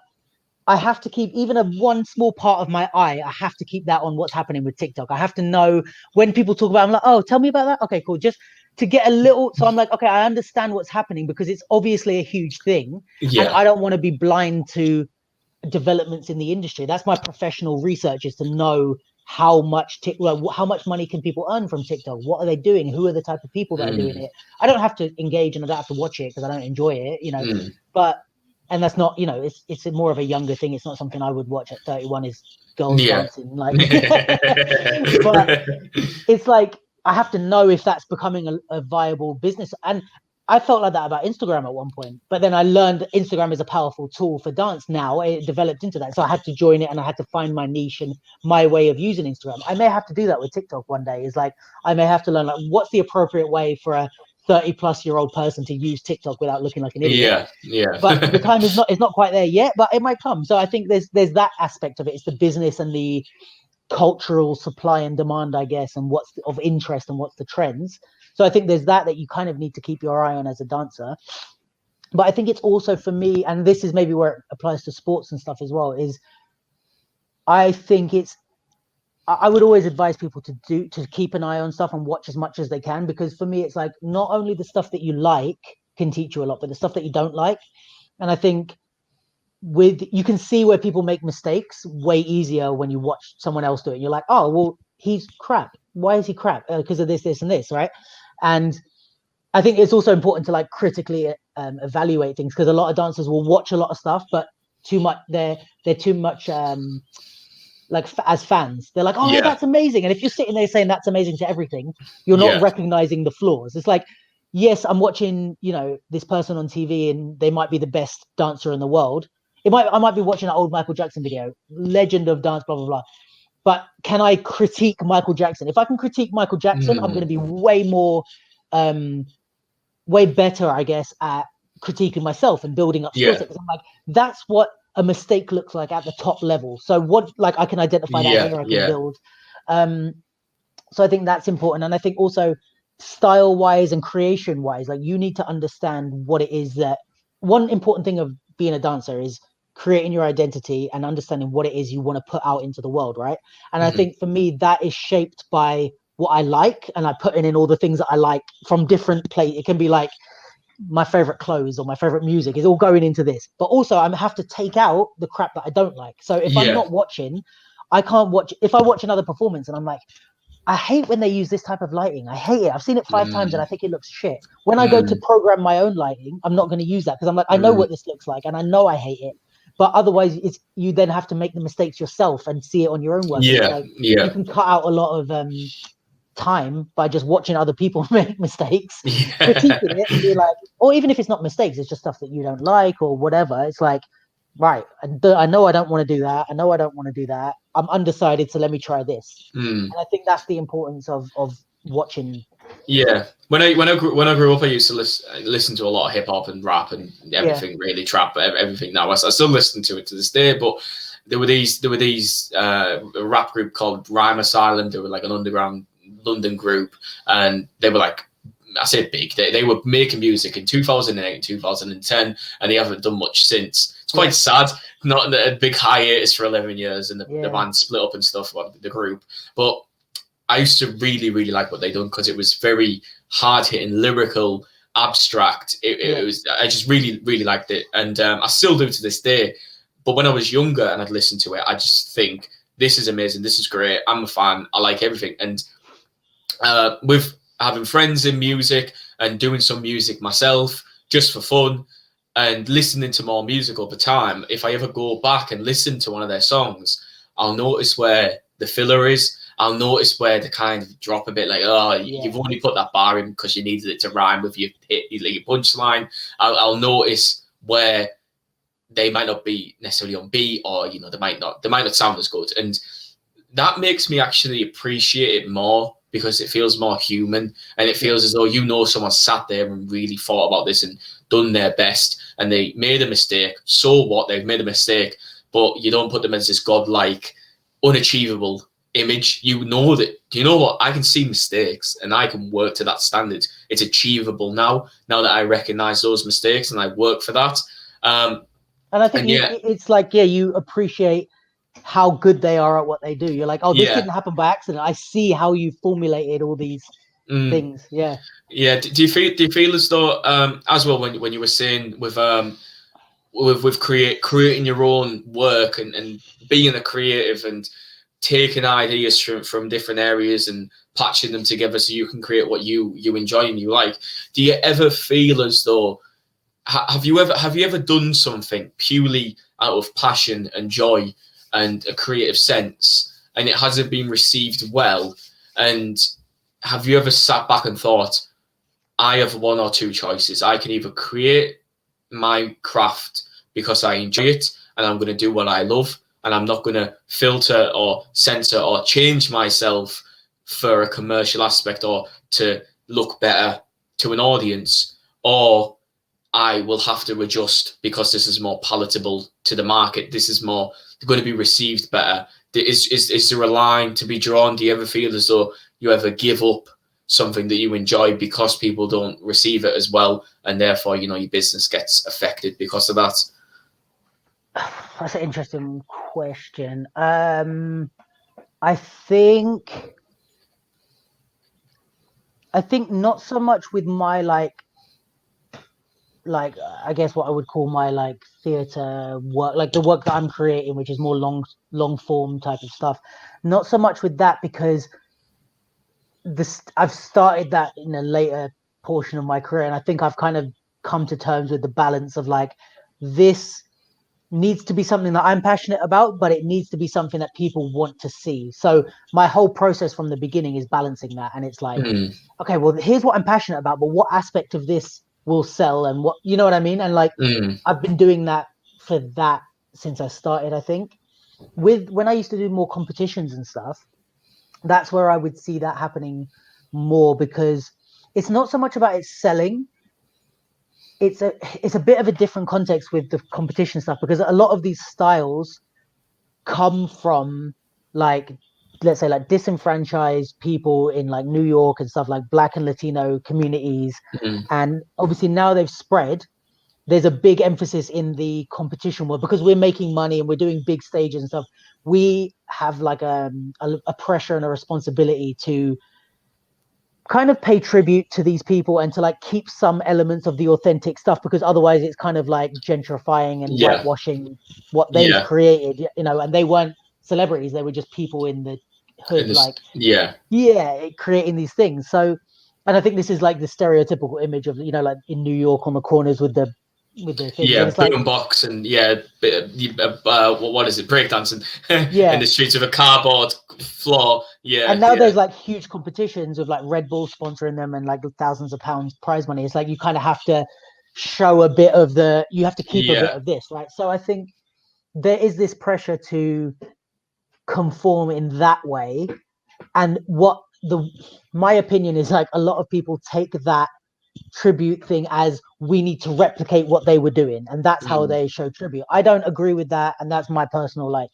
I have to keep even a one small part of my eye. I have to keep that on what's happening with TikTok. I have to know when people talk about it, I'm like, oh, tell me about that. Okay, cool. Just to get a little. So I'm like, okay, I understand what's happening because it's obviously a huge thing. And I don't want to be blind to developments in the industry. That's my professional research, is to know how much how much money can people earn from TikTok? What are they doing? Who are the type of people that are doing it? I don't have to engage and I don't have to watch it because I don't enjoy it, you know. But and that's not, you know, it's more of a younger thing. It's not something I would watch at 31. Is girls dancing like. But it's like I have to know if that's becoming a viable business. And I felt like that about Instagram at one point, but then I learned that Instagram is a powerful tool for dance now. It developed into that. So I had to join it and I had to find my niche and my way of using Instagram. I may have to do that with TikTok one day. Is like, I may have to learn like what's the appropriate way for a 30-plus-year-old person to use TikTok without looking like an idiot. Yeah. But the time is not quite there yet, but it might come. So I think there's that aspect of it. It's the business and the cultural supply and demand, I guess, and what's of interest and what's the trends. So I think there's that you kind of need to keep your eye on as a dancer. But I think it's also for me, and this is maybe where it applies to sports and stuff as well, is I think I would always advise people to keep an eye on stuff and watch as much as they can, because for me, it's like not only the stuff that you like can teach you a lot, but the stuff that you don't like. And I think you can see where people make mistakes way easier when you watch someone else do it. You're like, oh, well, he's crap. Why is he crap? Because of this, and this, right? And I think it's also important to like critically evaluate things, because a lot of dancers will watch a lot of stuff, but too much they're too much like as fans, they're like, oh, that's amazing. And if you're sitting there saying that's amazing to everything, you're not recognizing the flaws. It's like, yes, I'm watching, you know, this person on TV and they might be the best dancer in the world. I might be watching an old Michael Jackson video, legend of dance, blah, blah, blah. But can I critique Michael Jackson? If I can critique Michael Jackson, I'm going to be way better, I guess, at critiquing myself and building up skill set. Because I'm like, that's what a mistake looks like at the top level. So what, like, I can identify that here, I can build. So I think that's important. And I think also style-wise and creation-wise, like you need to understand what it is that, one important thing of being a dancer is creating your identity and understanding what it is you want to put out into the world, right? And I think for me, that is shaped by what I like, and I put in all the things that I like from different places. It can be like my favorite clothes or my favorite music is all going into this, but also I have to take out the crap that I don't like. So if I'm not watching, I can't watch. If I watch another performance and I'm like, I hate when they use this type of lighting. I hate it. I've seen it 5 times and I think it looks shit. When I go to program my own lighting, I'm not going to use that because I'm like, I know what this looks like and I know I hate it. But otherwise, you then have to make the mistakes yourself and see it on your own work. You can cut out a lot of time by just watching other people make mistakes, critiquing it, and be like, or even if it's not mistakes, it's just stuff that you don't like or whatever. It's like, right, I know I don't want to do that. I know I don't want to do that. I'm undecided, so let me try this. And I think that's the importance of watching. Yeah, when I grew up, I used to listen to a lot of hip hop and rap and everything, really trap, everything. Now I still listen to it to this day, but there were these a rap group called Rhyme Asylum. They were like an underground London group, and they were like, I say big. They were making music in 2008 and 2010, and they haven't done much since. It's quite sad. Not a big hiatus for 11 years, and the band split up and stuff. The group, but I used to really, really like what they done because it was very hard hitting, lyrical, abstract. It was. I just really, really liked it, and I still do to this day. But when I was younger and I'd listen to it, I just think this is amazing. This is great. I'm a fan. I like everything. And with having friends in music and doing some music myself just for fun and listening to more music over time, if I ever go back and listen to one of their songs, I'll notice where the filler is. I'll notice where they kind of drop a bit, like, you've only put that bar in because you needed it to rhyme with your punchline. I'll notice where they might not be necessarily on beat, or they might not sound as good, and that makes me actually appreciate it more because it feels more human, and it feels as though someone sat there and really thought about this and done their best, and they made a mistake. So what? They've made a mistake, but you don't put them as this godlike, unachievable image. You know that, you know what, I can see mistakes and I can work to that standard. It's achievable now that I recognize those mistakes and I work for that. And I think And yeah, it's like, yeah, you appreciate how good they are at what they do. You're like, oh, this yeah. didn't happen by accident. I see how you formulated all these things. Yeah. Yeah. Do you feel as though as well when you were saying with creating your own work and being a creative and taking ideas from different areas and patching them together so you can create what you enjoy and you like. Do you ever feel as though have you ever done something purely out of passion and joy and a creative sense and it hasn't been received well? And have you ever sat back and thought, I have one or two choices. I can either create my craft because I enjoy it and I'm going to do what I love and I'm not going to filter or censor or change myself for a commercial aspect or to look better to an audience, or I will have to adjust because this is more palatable to the market. This is more going to be received better. Is there a line to be drawn? Do you ever feel as though you ever give up something that you enjoy because people don't receive it as well, and therefore, you know, your business gets affected because of that? That's an interesting question. I think not so much with my like I guess what I would call my like theater work, like the work that I'm creating, which is more long form type of stuff. Not so much with that, because I've started that in a later portion of my career, and I think I've kind of come to terms with the balance of like, this needs to be something that I'm passionate about, but it needs to be something that people want to see. So my whole process from the beginning is balancing that, and it's like, okay, well, here's what I'm passionate about, but what aspect of this will sell, and what, you know what I mean? And like, I've been doing that for that since I started. I think when I used to do more competitions and stuff, that's where I would see that happening more, because it's not so much about it selling. It's a bit of a different context with the competition stuff, because a lot of these styles come from, like, let's say, like disenfranchised people in like New York and stuff, like Black and Latino communities. And obviously now they've spread. There's a big emphasis in the competition world, because we're making money and we're doing big stages and stuff. We have like a pressure and a responsibility to kind of pay tribute to these people and to like keep some elements of the authentic stuff, because otherwise it's kind of like gentrifying and whitewashing what they've created, you know. And they weren't celebrities, they were just people in the hood, creating these things. So, and I think this is like the stereotypical image of, you know, like in New York on the corners with the things. And it's like boombox and what is it, breakdancing in the streets of a cardboard floor. And now there's like huge competitions with like Red Bull sponsoring them and like thousands of pounds prize money. It's like you kind of have to show a bit of you have to keep a bit of this, right? So I think there is this pressure to conform in that way. And my opinion is, like, a lot of people take that tribute thing as we need to replicate what they were doing, and that's how they show tribute. I don't agree with that, and that's my personal like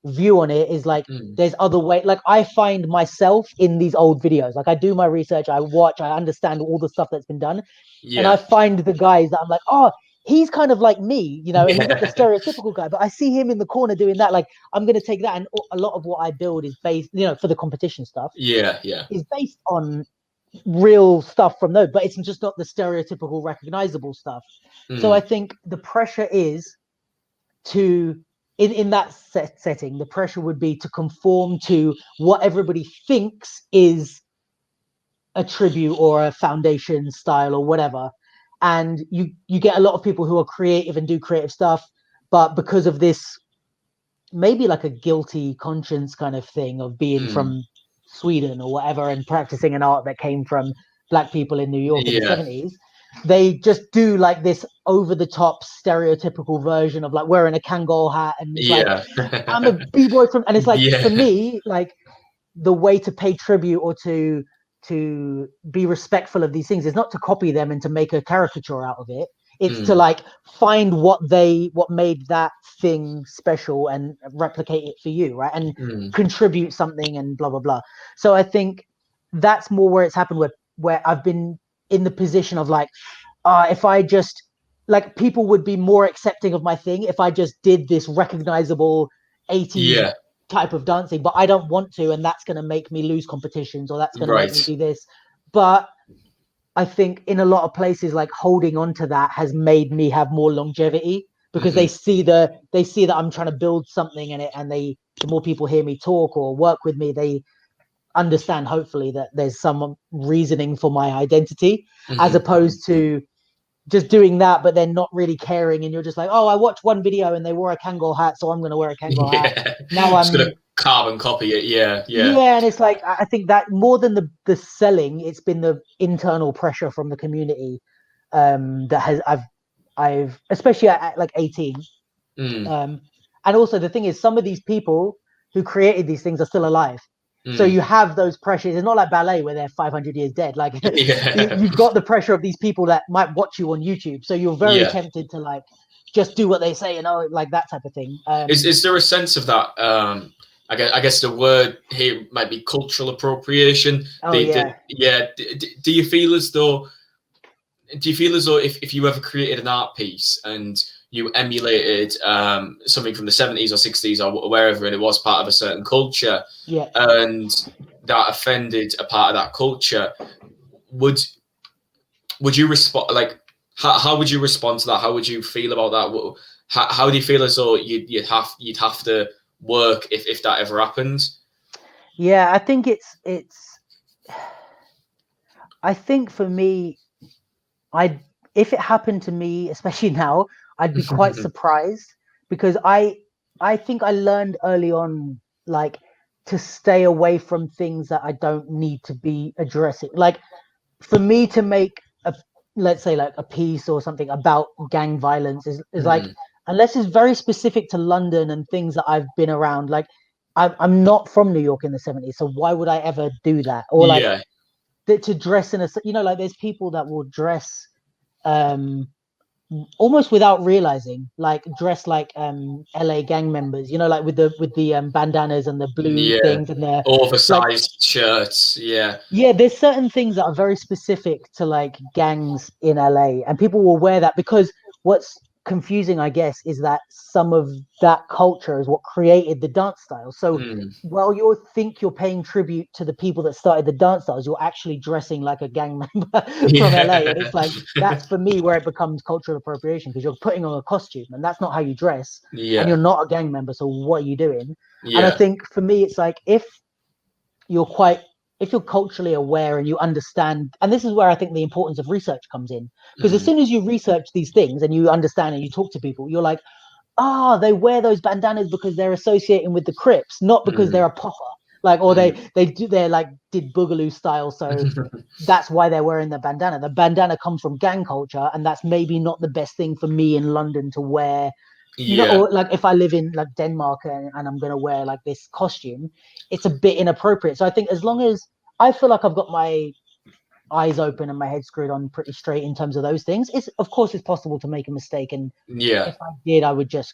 view on it. Is like, there's other way. Like, I find myself in these old videos. Like, I do my research, I watch, I understand all the stuff that's been done, and I find the guys that I'm like, oh, he's kind of like me, you know. He's not the stereotypical guy, but I see him in the corner doing that. Like, I'm going to take that, and a lot of what I build is based, you know, for the competition stuff, is based on real stuff from those, but it's just not the stereotypical recognizable stuff. So I think the pressure is to, in that setting, the pressure would be to conform to what everybody thinks is a tribute or a foundation style or whatever. And you get a lot of people who are creative and do creative stuff, but because of this maybe like a guilty conscience kind of thing of being from Sweden or whatever and practicing an art that came from Black people in New York in the 70s, they just do like this over the top stereotypical version of like wearing a Kangol hat, and it's like, I'm a b-boy from, and it's like, for me, like, the way to pay tribute or to be respectful of these things is not to copy them and to make a caricature out of it. It's to like find what made that thing special and replicate it for you, right? And contribute something and blah blah blah. So I think that's more where it's happened, where I've been in the position of like, if I just like people would be more accepting of my thing if I just did this recognizable 80s type of dancing, but I don't want to, and that's going to make me lose competitions, or that's going to make me do this. But I think in a lot of places, like holding on to that has made me have more longevity, because they see that I'm trying to build something in it, and the more people hear me talk or work with me, they understand hopefully that there's some reasoning for my identity, as opposed to just doing that but then not really caring, and you're just like, oh, I watched one video and they wore a Kangol hat, so I'm going to wear a Kangol hat. Now I'm just gonna carbon copy it. Yeah, and it's like, I think that more than the selling, it's been the internal pressure from the community that has I've especially at like 18. And also the thing is, some of these people who created these things are still alive. So you have those pressures. It's not like ballet where they're 500 years dead. Like you've got the pressure of these people that might watch you on YouTube. So you're very tempted to like just do what they say, like that type of thing. Is there a sense of that? I guess the word here might be cultural appropriation. Oh, yeah. Do you feel as though if you ever created an art piece and you emulated something from the 70s or 60s or wherever, and it was part of a certain culture, and that offended a part of that culture, would you respond? Like, how would you respond to that? How would you feel about that? How do you feel as though you'd have to work if that ever happened? Yeah, I think I think for me, if it happened to me, especially now, I'd be quite surprised, because I think I learned early on, like, to stay away from things that I don't need to be addressing. Like, for me to make let's say like a piece or something about gang violence is like, unless it's very specific to London and things that I've been around, like I'm not from New York in the 70s, so why would I ever do that? Or like to dress in a, like there's people that will dress almost without realizing, like dress like LA gang members, like with the bandanas and the blue things and the oversized shirts. There's certain things that are very specific to like gangs in LA, and people will wear that, because what's confusing, I guess, is that some of that culture is what created the dance style. So while you think you're paying tribute to the people that started the dance styles, you're actually dressing like a gang member from LA. And it's like, that's for me where it becomes cultural appropriation, because you're putting on a costume and that's not how you dress, and you're not a gang member, so what are you doing? And I think for me, it's like, if you're culturally aware and you understand, and this is where I think the importance of research comes in, because as soon as you research these things and you understand and you talk to people, you're like, they wear those bandanas because they're associating with the Crips, not because they're a popper, like, or they're like did Boogaloo style, so that's why they're wearing the bandana. The bandana comes from gang culture, and that's maybe not the best thing for me in London to wear. Or like if I live in like Denmark and I'm gonna wear like this costume, it's a bit inappropriate. So I think as long as I feel like I've got my eyes open and my head screwed on pretty straight in terms of those things, it's possible to make a mistake, and if I did, I would just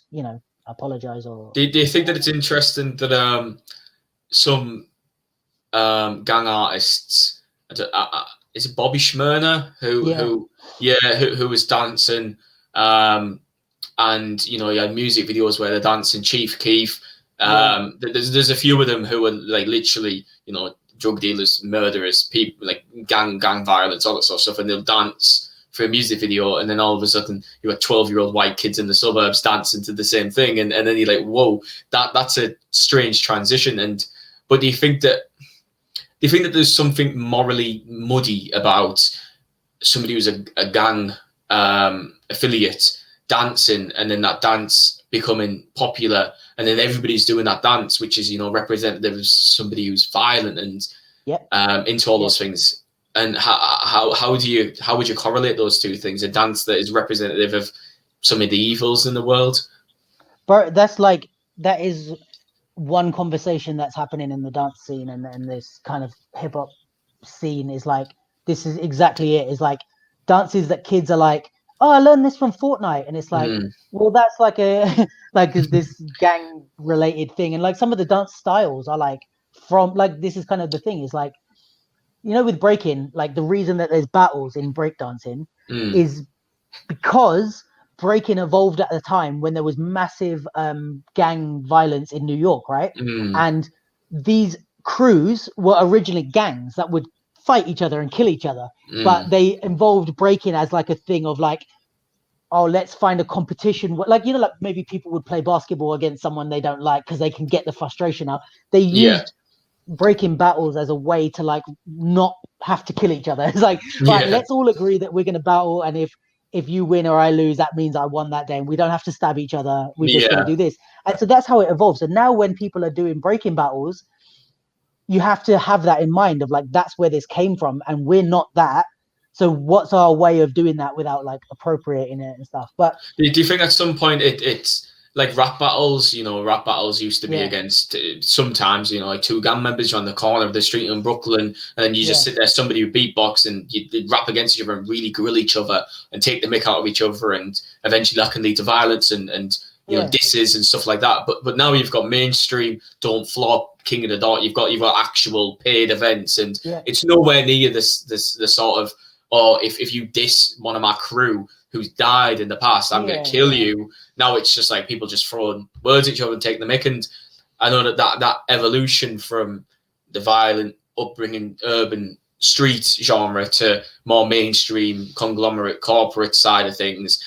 apologize. Or do you think that it's interesting that some gang artists, is it Bobby Schmurner who was dancing, and he had music videos where they're dancing Chief Keef. There's a few of them who are like literally drug dealers, murderers, people like gang violence, all that sort of stuff, and they'll dance for a music video, and then all of a sudden you have 12-year-old white kids in the suburbs dancing to the same thing, and then you're like, whoa, that's a strange transition. But do you think that there's something morally muddy about somebody who's a gang affiliate dancing, and then that dance becoming popular, and then everybody's doing that dance, which is representative of somebody who's violent and into all those things? And how would you correlate those two things? A dance that is representative of some of the evils in the world? But that is one conversation that's happening in the dance scene and this kind of hip hop scene, is like, this is exactly it. Is like dances that kids are like, oh, I learned this from Fortnite, and it's like, well, that's like this gang related thing. And like some of the dance styles are like from, like, this is kind of the thing, is like, with breaking, like the reason that there's battles in breakdancing is because breaking evolved at the time when there was massive gang violence in New York, right? And these crews were originally gangs that would fight each other and kill each other, but they involved breaking as like a thing of like, oh, let's find a competition. Like, you know, like maybe people would play basketball against someone they don't like because they can get the frustration out. They used breaking battles as a way to like not have to kill each other. It's like, right, let's all agree that we're going to battle, and if you win or I lose, that means I won that day, and we don't have to stab each other. We're just going to do this. And so that's how it evolves. And now when people are doing breaking battles, you have to have that in mind of like, that's where this came from, and we're not that. So what's our way of doing that without like appropriating it and stuff? But do you think at some point it's like rap battles? You know, rap battles used to be against sometimes, you know, like two gang members on the corner of the street in Brooklyn, and then you just sit there, somebody would beatbox and you'd rap against each other and really grill each other and take the mick out of each other, and eventually that can lead to violence and you know, disses and stuff like that. But now you've got mainstream, don't flop, King of the Dot. You've got actual paid events, and it's nowhere near the sort of, or if you diss one of my crew who's died in the past, I'm going to kill you. Now it's just like people just throwing words at each other and taking the mick. And I know that evolution from the violent upbringing, urban street genre to more mainstream conglomerate corporate side of things,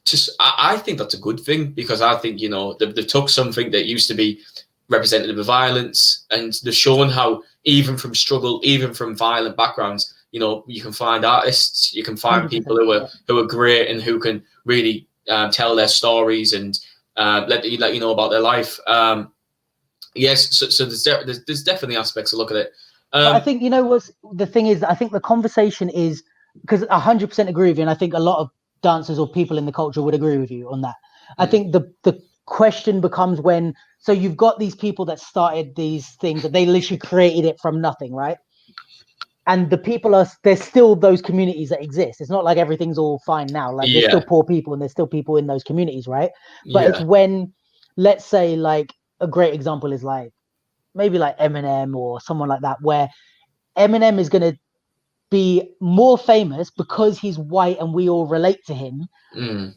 just I think that's a good thing, because I think, you know, they took something that used to be representative of violence, and they've shown how even from struggle, even from violent backgrounds, you know, you can find artists, you can find people who are great and who can really tell their stories and let you know about their life. Yes, so there's definitely aspects to look at it. I think, you know, what's the thing is, I think the conversation is, because I 100% agree with you, and I think a lot of dancers or people in the culture would agree with you on that. I think the question becomes when, so you've got these people that started these things, that they literally created it from nothing, right? And the people there's still those communities that exist. It's not like everything's all fine now. Like there's still poor people and there's still people in those communities, right? But it's when, let's say, like a great example is like maybe like Eminem or someone like that, where Eminem is going to be more famous because he's white and we all relate to him,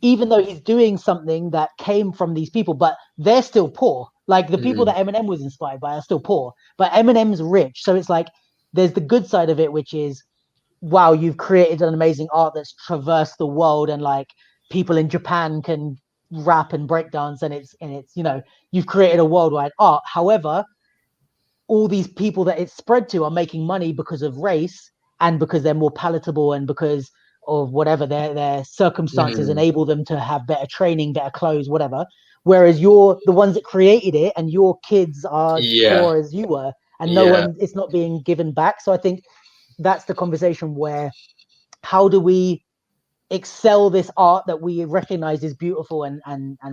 even though he's doing something that came from these people, but they're still poor. Like the people that Eminem was inspired by are still poor, but Eminem's rich. So it's like, there's the good side of it, which is, wow, you've created an amazing art that's traversed the world, and like people in Japan can rap and break dance, and it's, you know, you've created a worldwide art. However, all these people that it's spread to are making money because of race and because they're more palatable and because of whatever their circumstances enable them to have better training, better clothes, whatever. Whereas you're the ones that created it, and your kids are poor as you were, and no one, it's not being given back. So I think that's the conversation where, how do we excel this art that we recognize is beautiful and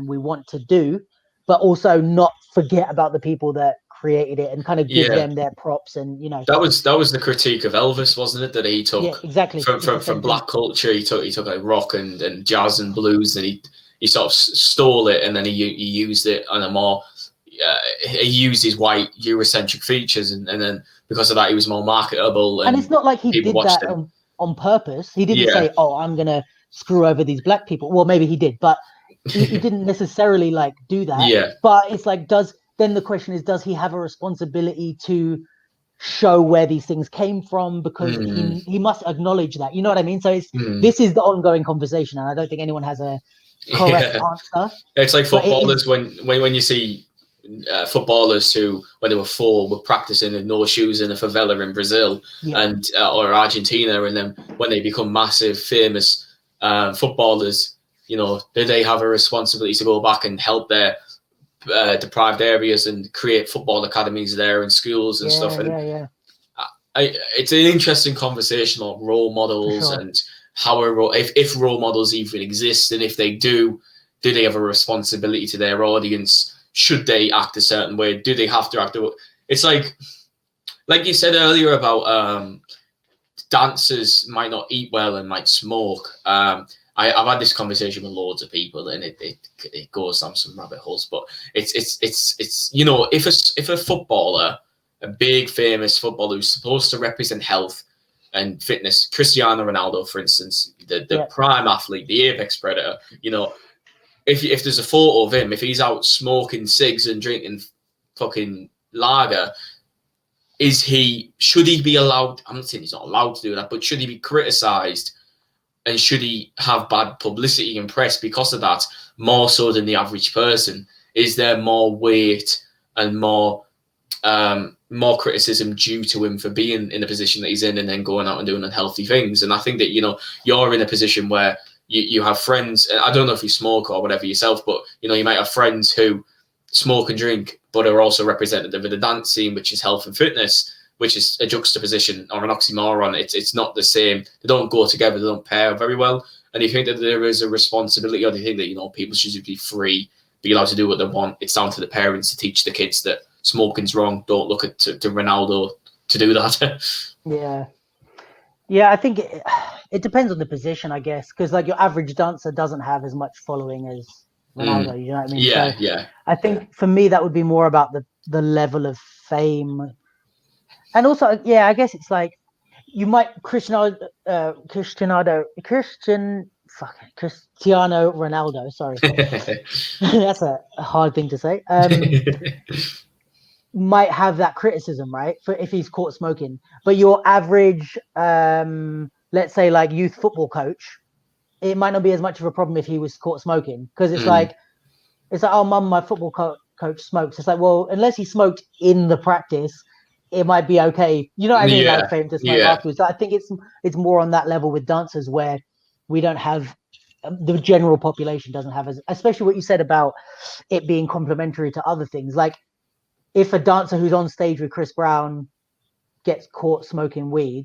we want to do, but also not forget about the people that created it and kind of give them their props. And, you know, that was the critique of Elvis, wasn't it? That he took exactly from black culture. He took like rock and jazz and blues, and he sort of stole it, and then he used it on a more he used his white Eurocentric features, and then because of that he was more marketable. And it's not like he did that on purpose. He didn't say, oh, I'm gonna screw over these black people. Well, maybe he did, but he didn't necessarily like do that. But it's like, then the question is, does he have a responsibility to show where these things came from? Because he must acknowledge that, you know what I mean? So this is the ongoing conversation, and I don't think anyone has a correct answer. It's like footballers, when you see footballers who, when they were 4, were practicing in no shoes in a favela in Brazil and or Argentina, and then when they become massive, famous footballers, you know, do they have a responsibility to go back and help their deprived areas and create football academies there and schools and stuff? And it's an interesting conversation on role models and how if role models even exist, and if they do they have a responsibility to their audience? Should they act a certain way? Do they have to act? It's like you said earlier about dancers might not eat well and might smoke. I've had this conversation with loads of people, and it goes down some rabbit holes. But it's you know, if a footballer, a big famous footballer who's supposed to represent health, and fitness. Cristiano Ronaldo, for instance, the prime athlete, the apex predator. If there's a photo of him, if he's out smoking cigs and drinking fucking lager, should he be allowed? I'm not saying he's not allowed to do that, but should he be criticised, and should he have bad publicity and press because of that, more so than the average person? Is there more weight and more criticism due to him for being in the position that he's in and then going out and doing unhealthy things? And I think that, you're in a position where you have friends, and I don't know if you smoke or whatever yourself, but, you might have friends who smoke and drink, but are also representative of the dance scene, which is health and fitness, which is a juxtaposition or an oxymoron. It's not the same. They don't go together. They don't pair very well. And you think that there is a responsibility, or do you think that, people should be free, be allowed to do what they want? It's down to the parents to teach the kids that smoking's wrong. Don't look at to Ronaldo to do that. Yeah, I think it depends on the position, I guess, because like your average dancer doesn't have as much following as Ronaldo. You know what I mean? Yeah, so yeah. I think for me that would be more about the level of fame, and also, I guess it's like you might Cristiano Ronaldo. Sorry, that's a hard thing to say. Might have that criticism, right, for if he's caught smoking, but your average let's say like youth football coach, it might not be as much of a problem if he was caught smoking, because it's like oh mum, my football coach smokes. It's like, well, unless he smoked in the practice, it might be okay, you know what I mean? Like for him to smoke afterwards. So I think it's more on that level with dancers, where we don't have, the general population doesn't have, especially what you said about it being complementary to other things. Like if a dancer who's on stage with Chris Brown gets caught smoking weed,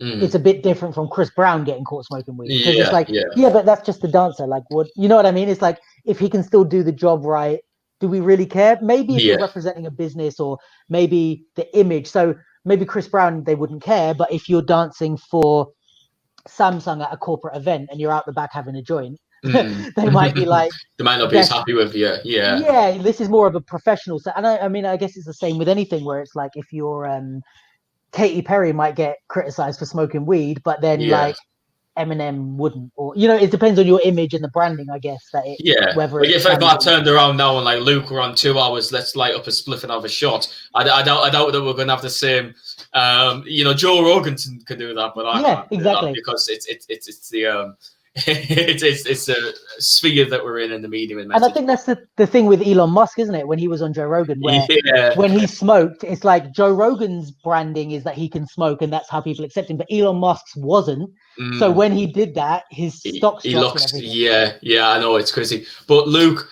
it's a bit different from Chris Brown getting caught smoking weed. Because it's like, but that's just the dancer. Like, what, you know what I mean? It's like, if he can still do the job right, do we really care? Maybe if you're representing a business, or maybe the image. So maybe Chris Brown, they wouldn't care. But if you're dancing for Samsung at a corporate event and you're out the back having a joint, they might be like, they might not be as happy with you. Yeah, this is more of a professional set. And I mean, I guess it's the same with anything, where it's like, if you're Katy Perry might get criticized for smoking weed, but then like Eminem wouldn't, or it depends on your image and the branding, I guess. Whether like if I turned around now and like, Luke, we're on 2 hours, let's light up a spliff and have a shot. I doubt that we're going to have the same. Joe Rogan can do that, but I can't do that, because it's the it's a sphere that we're in the medium. And I think that's the thing with Elon Musk, isn't it? When he was on Joe Rogan, where when he smoked, it's like Joe Rogan's branding is that he can smoke, and that's how people accept him. But Elon Musk's wasn't. So when he did that, his stocks dropped. I know, it's crazy. But Luke,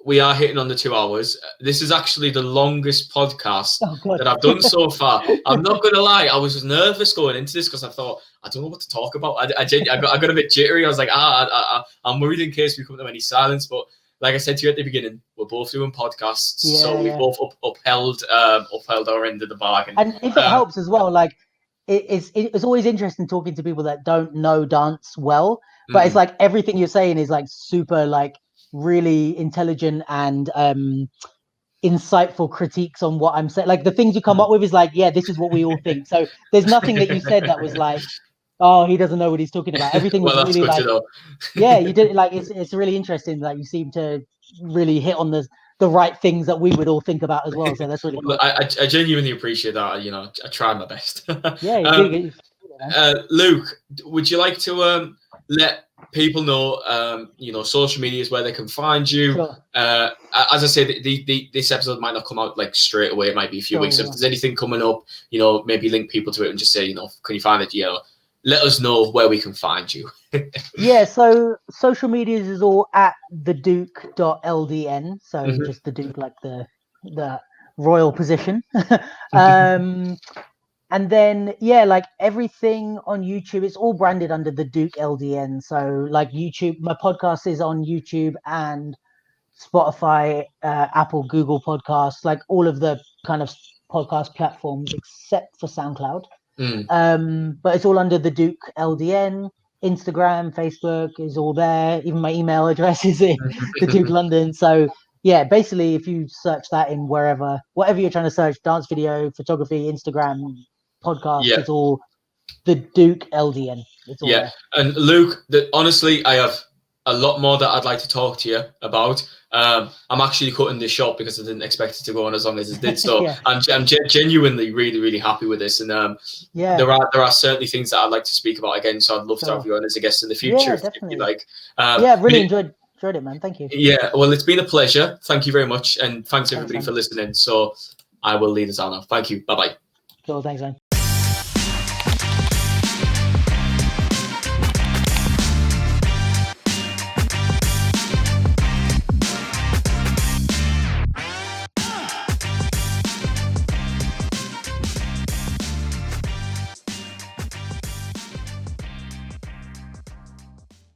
we are hitting on the 2 hours. This is actually the longest podcast that I've done so far. I'm not going to lie, I was nervous going into this, because I thought, I don't know what to talk about. I got a bit jittery. I was like, I'm worried in case we come to any silence. But like I said to you at the beginning, we're both doing podcasts, so we both upheld our end of the bargain. And if it helps as well, like it's always interesting talking to people that don't know dance well, but it's like everything you're saying is like super, like really intelligent and insightful critiques on what I'm saying. Like the things you come up with is like, this is what we all think. So there's nothing that you said that was like, oh, he doesn't know what he's talking about. Everything was really like, you did, like, it's really interesting. Like you seem to really hit on the right things that we would all think about as well. So that's really cool. I genuinely appreciate that. I try my best. Luke, would you like to let people know, social media is where they can find you? Sure. As I said, this episode might not come out like straight away. It might be a few weeks. So if there's anything coming up, maybe link people to it and just say, can you find it? Let us know where we can find you. So social medias is all at theduke.ldn. So just the Duke, like the royal position. And then, like everything on YouTube, it's all branded under the Duke LDN. So like YouTube, my podcast is on YouTube and Spotify, Apple, Google Podcasts, like all of the kind of podcast platforms except for SoundCloud. But it's all under the Duke LDN. Instagram, Facebook is all there. Even my email address is in the Duke London. So basically if you search that in whatever you're trying to search, dance video, photography, Instagram, podcast, it's all the Duke LDN. It's all Yeah, there. and Luke, honestly, I have a lot more that I'd like to talk to you about. I'm actually cutting this short because I didn't expect it to go on as long as it did. So Yeah. I'm genuinely really, really happy with this. And Yeah. there are certainly things that I'd like to speak about again. So I'd love to have Sure. you on as a guest in the future Yeah, if you definitely. like. Yeah, really enjoyed it, man. Thank you. Yeah, well, it's been a pleasure. Thank you very much. And thanks everybody man. for listening. So I will lead us on now. Thank you. Bye-bye. Cool, thanks, man.